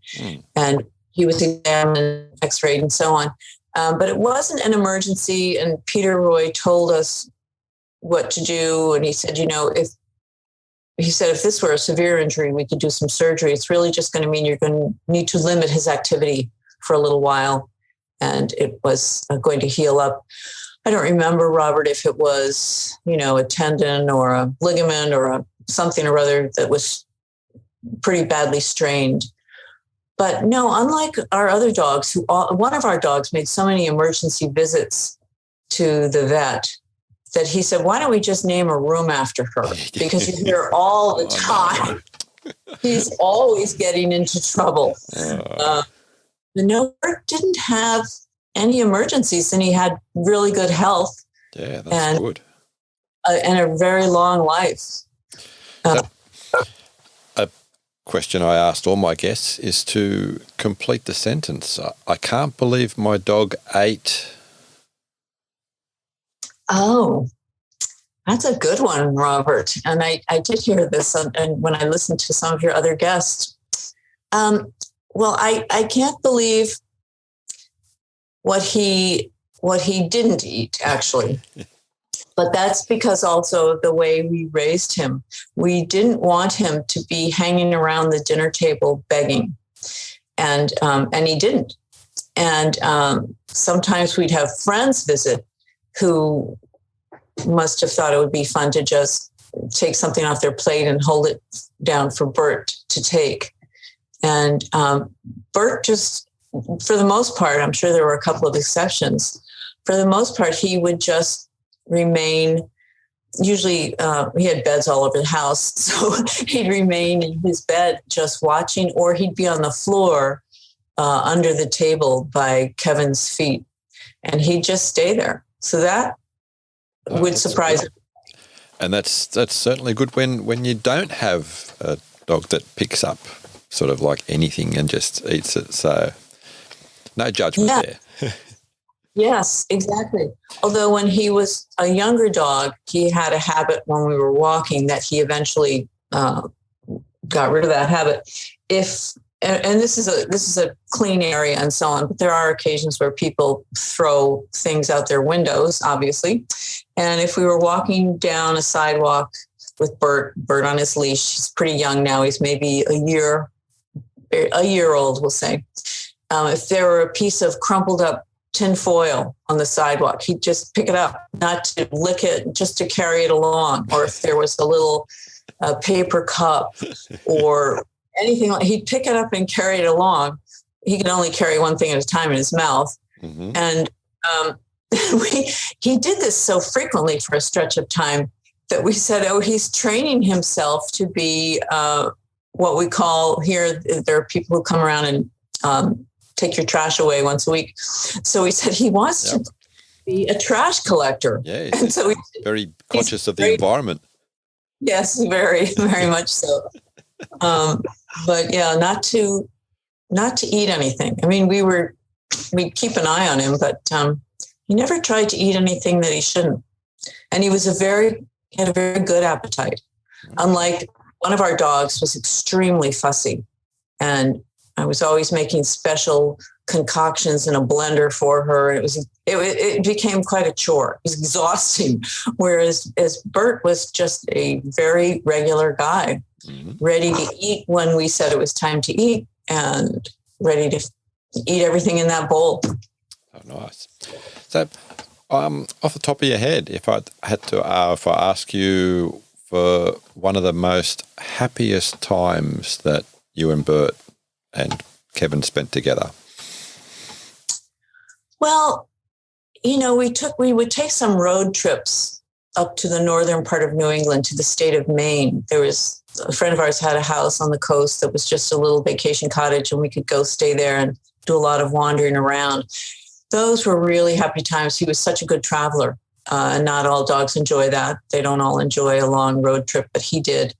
And he was examined, x-rayed, and so on. But it wasn't an emergency. And Peter Roy told us what to do. And he said, if this were a severe injury, we could do some surgery. It's really just going to mean you're going to need to limit his activity for a little while. And it was going to heal up. I don't remember, Robert, if it was, a tendon or a ligament or something or other that was pretty badly strained. But no, unlike our other dogs, one of our dogs made so many emergency visits to the vet that he said, why don't we just name a room after her? Because you hear all the time. He's always getting into trouble. Bert didn't have any emergencies, and he had really good health. Yeah, that's good. And a very long life. A question I asked all my guests is to complete the sentence. I can't believe my dog ate. Oh, that's a good one, Robert. And I did hear this and when I listened to some of your other guests. Well, I can't believe what he didn't eat, actually. But that's because also of the way we raised him. We didn't want him to be hanging around the dinner table begging. And he didn't. And sometimes we'd have friends visit who must have thought it would be fun to just take something off their plate and hold it down for Bert to take. And Bert just, for the most part, I'm sure there were a couple of exceptions. For the most part, he would just remain. Usually he had beds all over the house, so he'd remain in his bed just watching, or he'd be on the floor under the table by Kevin's feet, and he'd just stay there. So that would surprise him. And that's certainly good when you don't have a dog that picks up sort of like anything and just eats it. So no judgment there. Yes, exactly. Although when he was a younger dog, he had a habit when we were walking that he eventually got rid of that habit. And this is a clean area and so on, but there are occasions where people throw things out their windows, obviously. And if we were walking down a sidewalk with Bert on his leash, he's pretty young now. He's maybe a year old, we'll say. If there were a piece of crumpled up tin foil on the sidewalk, he'd just pick it up, not to lick it, just to carry it along. Or if there was a little paper cup or anything, he'd pick it up and carry it along. He could only carry one thing at a time in his mouth. Mm-hmm. And he did this so frequently for a stretch of time that we said, oh, he's training himself to be what we call here, there are people who come around and take your trash away once a week. So we said he wants to be a trash collector. Yeah, and so he's very conscious of the environment. Yes, very, very much so. But yeah, not to eat anything. I mean, we'd keep an eye on him, but he never tried to eat anything that he shouldn't. And he had a very good appetite. Unlike one of our dogs was extremely fussy, and I was always making special concoctions in a blender for her. It became quite a chore. It was exhausting. Whereas Bert was just a very regular guy, ready to eat when we said it was time to eat, and ready to eat everything in that bowl. Oh, nice. So, off the top of your head, if I ask you for one of the most happiest times that you and Bert and Kevin spent together? Well, we would take some road trips up to the northern part of New England, to the state of Maine. There was a friend of ours had a house on the coast that was just a little vacation cottage, and we could go stay there and do a lot of wandering around. Those were really happy times. He was such a good traveler. And not all dogs enjoy that. They don't all enjoy a long road trip, but he did.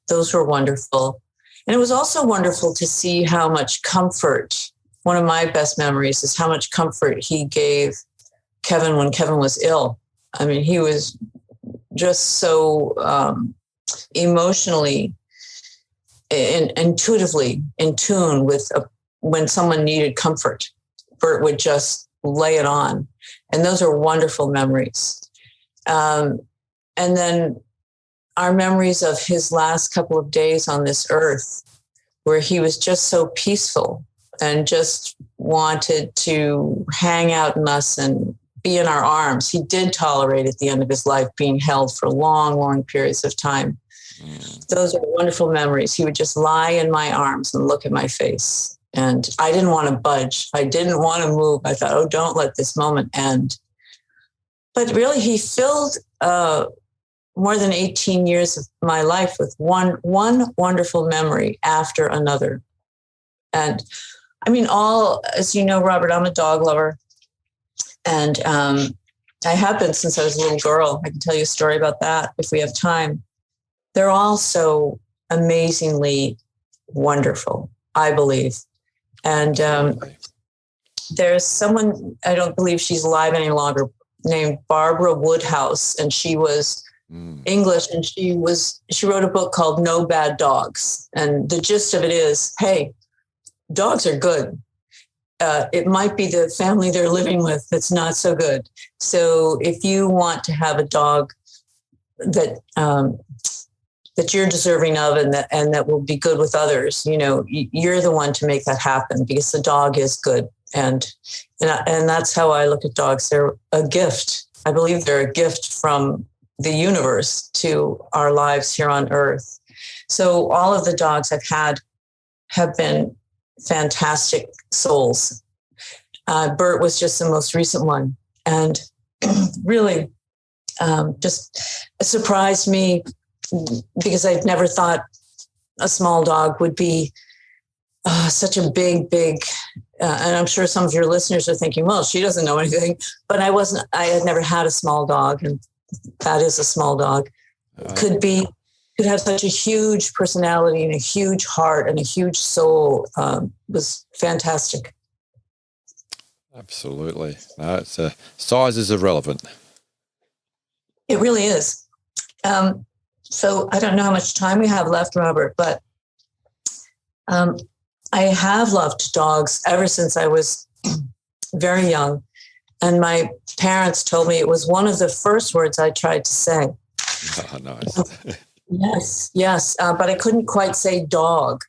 Those were wonderful. And it was also wonderful to see how much comfort, one of my best memories is how much comfort he gave Kevin when Kevin was ill. I mean, he was just so emotionally and intuitively in tune with when someone needed comfort. Bert would just lay it on. And those are wonderful memories. And then our memories of his last couple of days on this earth, where he was just so peaceful and just wanted to hang out in us and be in our arms. He did tolerate at the end of his life being held for long, long periods of time. Those are wonderful memories. He would just lie in my arms and look at my face. And I didn't want to budge. I didn't want to move. I thought, oh, don't let this moment end. But really, he filled more than 18 years of my life with one wonderful memory after another. And I mean, as you know, Robert, I'm a dog lover. And I have been since I was a little girl. I can tell you a story about that if we have time. They're all so amazingly wonderful, I believe. And there's someone, I don't believe she's alive any longer, named Barbara Woodhouse, and she was English, and she wrote a book called No Bad Dogs. And the gist of it is, hey, dogs are good. It might be the family they're living with that's not so good. So if you want to have a dog that you're deserving of and that will be good with others, you're the one to make that happen, because the dog is good. And that's how I look at dogs. They're a gift. I believe they're a gift from the universe to our lives here on Earth. So all of the dogs I've had have been fantastic souls. Bert was just the most recent one, and really just surprised me because I'd never thought a small dog would be such a big, and I'm sure some of your listeners are thinking, well, she doesn't know anything, but I had never had a small dog, and that is a small dog. Could have such a huge personality and a huge heart and a huge soul. Was fantastic. Absolutely. No, it's size is irrelevant. It really is. So I don't know how much time we have left, Robert, but I have loved dogs ever since I was very young. And my parents told me it was one of the first words I tried to say. Oh, nice. Yes. But I couldn't quite say dog.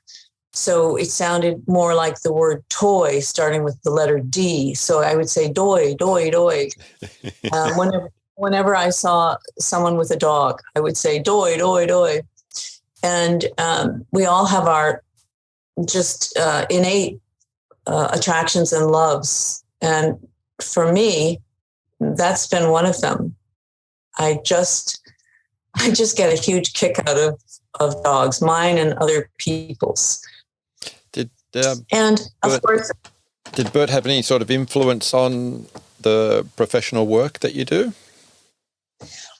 So it sounded more like the word toy, starting with the letter D. So I would say doy. Whenever I saw someone with a dog, I would say doy. And we all have our just innate attractions and loves. And for me, that's been one of them. I just get a huge kick out of dogs, mine and other people's. Of course, did Bert have any sort of influence on the professional work that you do?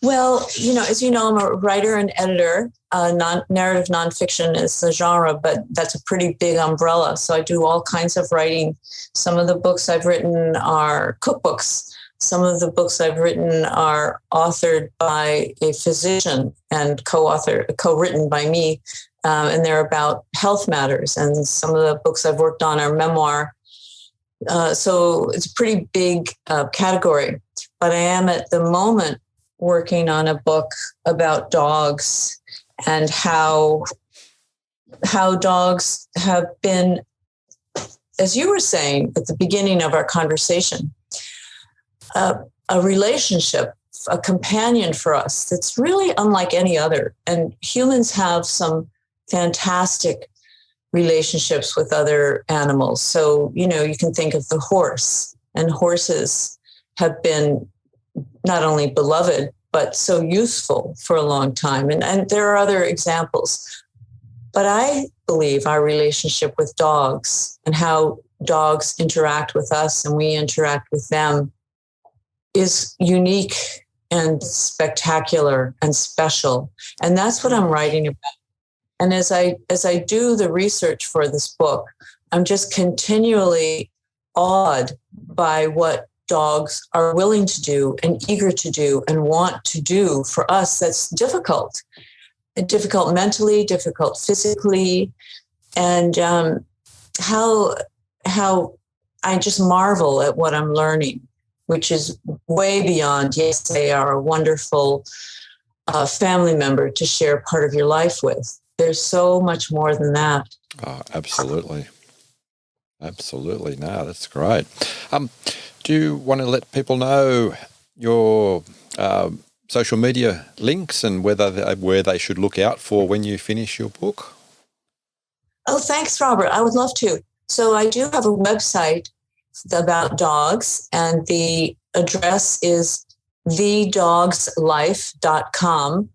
Well, as you know, I'm a writer and editor. Narrative nonfiction is the genre, but that's a pretty big umbrella. So I do all kinds of writing. Some of the books I've written are cookbooks. Some of the books I've written are authored by a physician and co-written by me. And they're about health matters. And some of the books I've worked on are memoir. So it's a pretty big category. But I am at the moment working on a book about dogs and how dogs have been, as you were saying at the beginning of our conversation, a relationship, a companion for us that's really unlike any other. And humans have some fantastic relationships with other animals. So, you can think of the horse, and horses have been not only beloved, but so useful for a long time. And there are other examples. But I believe our relationship with dogs and how dogs interact with us and we interact with them is unique and spectacular and special. And that's what I'm writing about. And as I do the research for this book, I'm just continually awed by what dogs are willing to do and eager to do and want to do for us. That's difficult mentally, difficult physically. And how I just marvel at what I'm learning, which is way beyond, yes, they are a wonderful family member to share part of your life with. There's so much more than that. Oh, absolutely. Absolutely. No, that's great. Do you want to let people know your social media links and where they should look out for when you finish your book? Oh, thanks, Robert. I would love to. So I do have a website about dogs, and the address is thedogslife.com.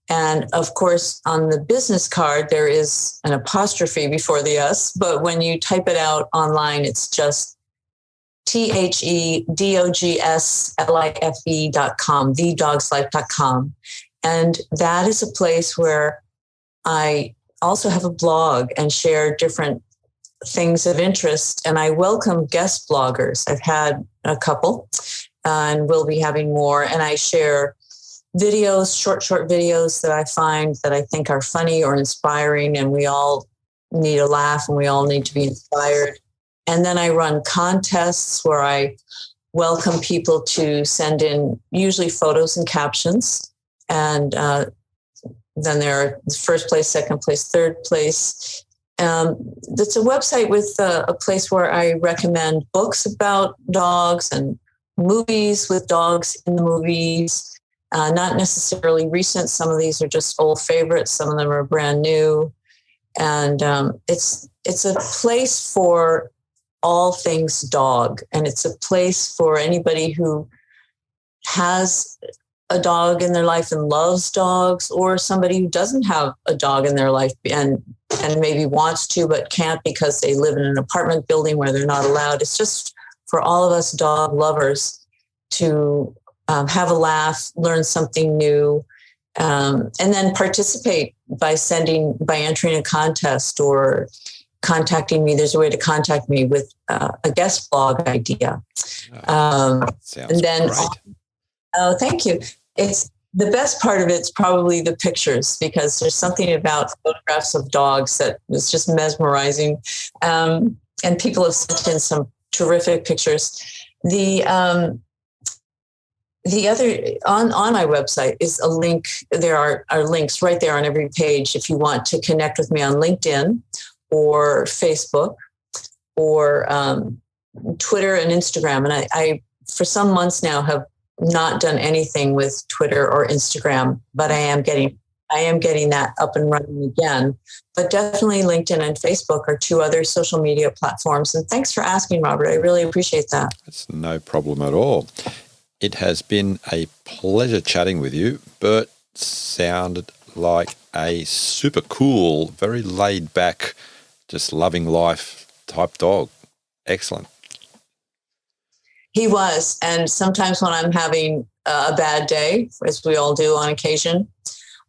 And of course, on the business card, there is an apostrophe before the S, but when you type it out online, it's just thedogslife.com, thedogslife.com. And that is a place where I also have a blog and share different things of interest. And I welcome guest bloggers. I've had a couple and we'll be having more. And I share videos, short videos that I find that I think are funny or inspiring, and we all need a laugh and we all need to be inspired. And then I run contests where I welcome people to send in usually photos and captions. And then there are first place, second place, third place. It's a website with a place where I recommend books about dogs and movies with dogs in the movies. not necessarily recent. Some of these are just old favorites. Some of them are brand new. And it's a place for all things dog. And it's a place for anybody who has a dog in their life and loves dogs, or somebody who doesn't have a dog in their life and maybe wants to but can't because they live in an apartment building where they're not allowed. It's just for all of us dog lovers to have a laugh, learn something new, and then participate by entering a contest or contacting me. There's a way to contact me with a guest blog idea. Sounds and then great. Oh, thank you. It's the best part of it's probably the pictures, because there's something about photographs of dogs that is just mesmerizing. And people have sent in some terrific pictures. The other on my website is a link. There are links right there on every page if you want to connect with me on LinkedIn or Facebook or Twitter and Instagram. And I for some months now have not done anything with Twitter or Instagram, but I am getting that up and running again. But definitely LinkedIn and Facebook are two other social media platforms. And thanks for asking, Robert. I really appreciate that. It's no problem at all. It has been a pleasure chatting with you. Bert sounded like a super cool, very laid back, just loving life type dog. Excellent. He was. And sometimes when I'm having a bad day, as we all do on occasion,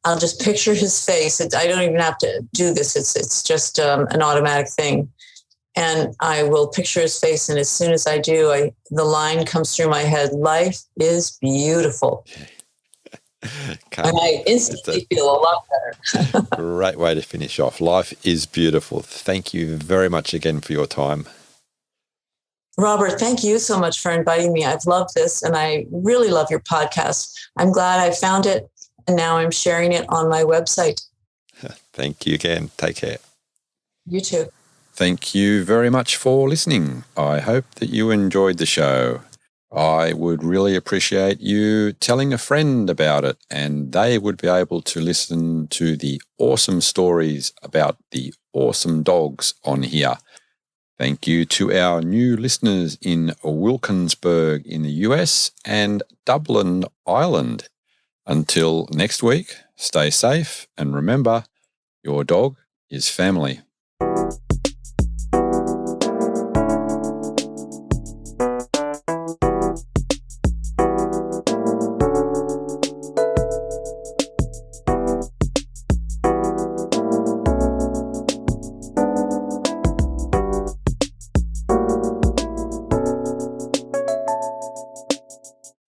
I'll just picture his face. I don't even have to do this. It's just an automatic thing. And I will picture his face. And as soon as I do, the line comes through my head, life is beautiful. And I instantly feel a lot better. Great way to finish off. Life is beautiful. Thank you very much again for your time. Robert, thank you so much for inviting me. I've loved this, and I really love your podcast. I'm glad I found it, and now I'm sharing it on my website. Thank you again. Take care. You too. Thank you very much for listening. I hope that you enjoyed the show. I would really appreciate you telling a friend about it, and they would be able to listen to the awesome stories about the awesome dogs on here. Thank you to our new listeners in Wilkinsburg in the US and Dublin, Ireland. Until next week, stay safe and remember, your dog is family.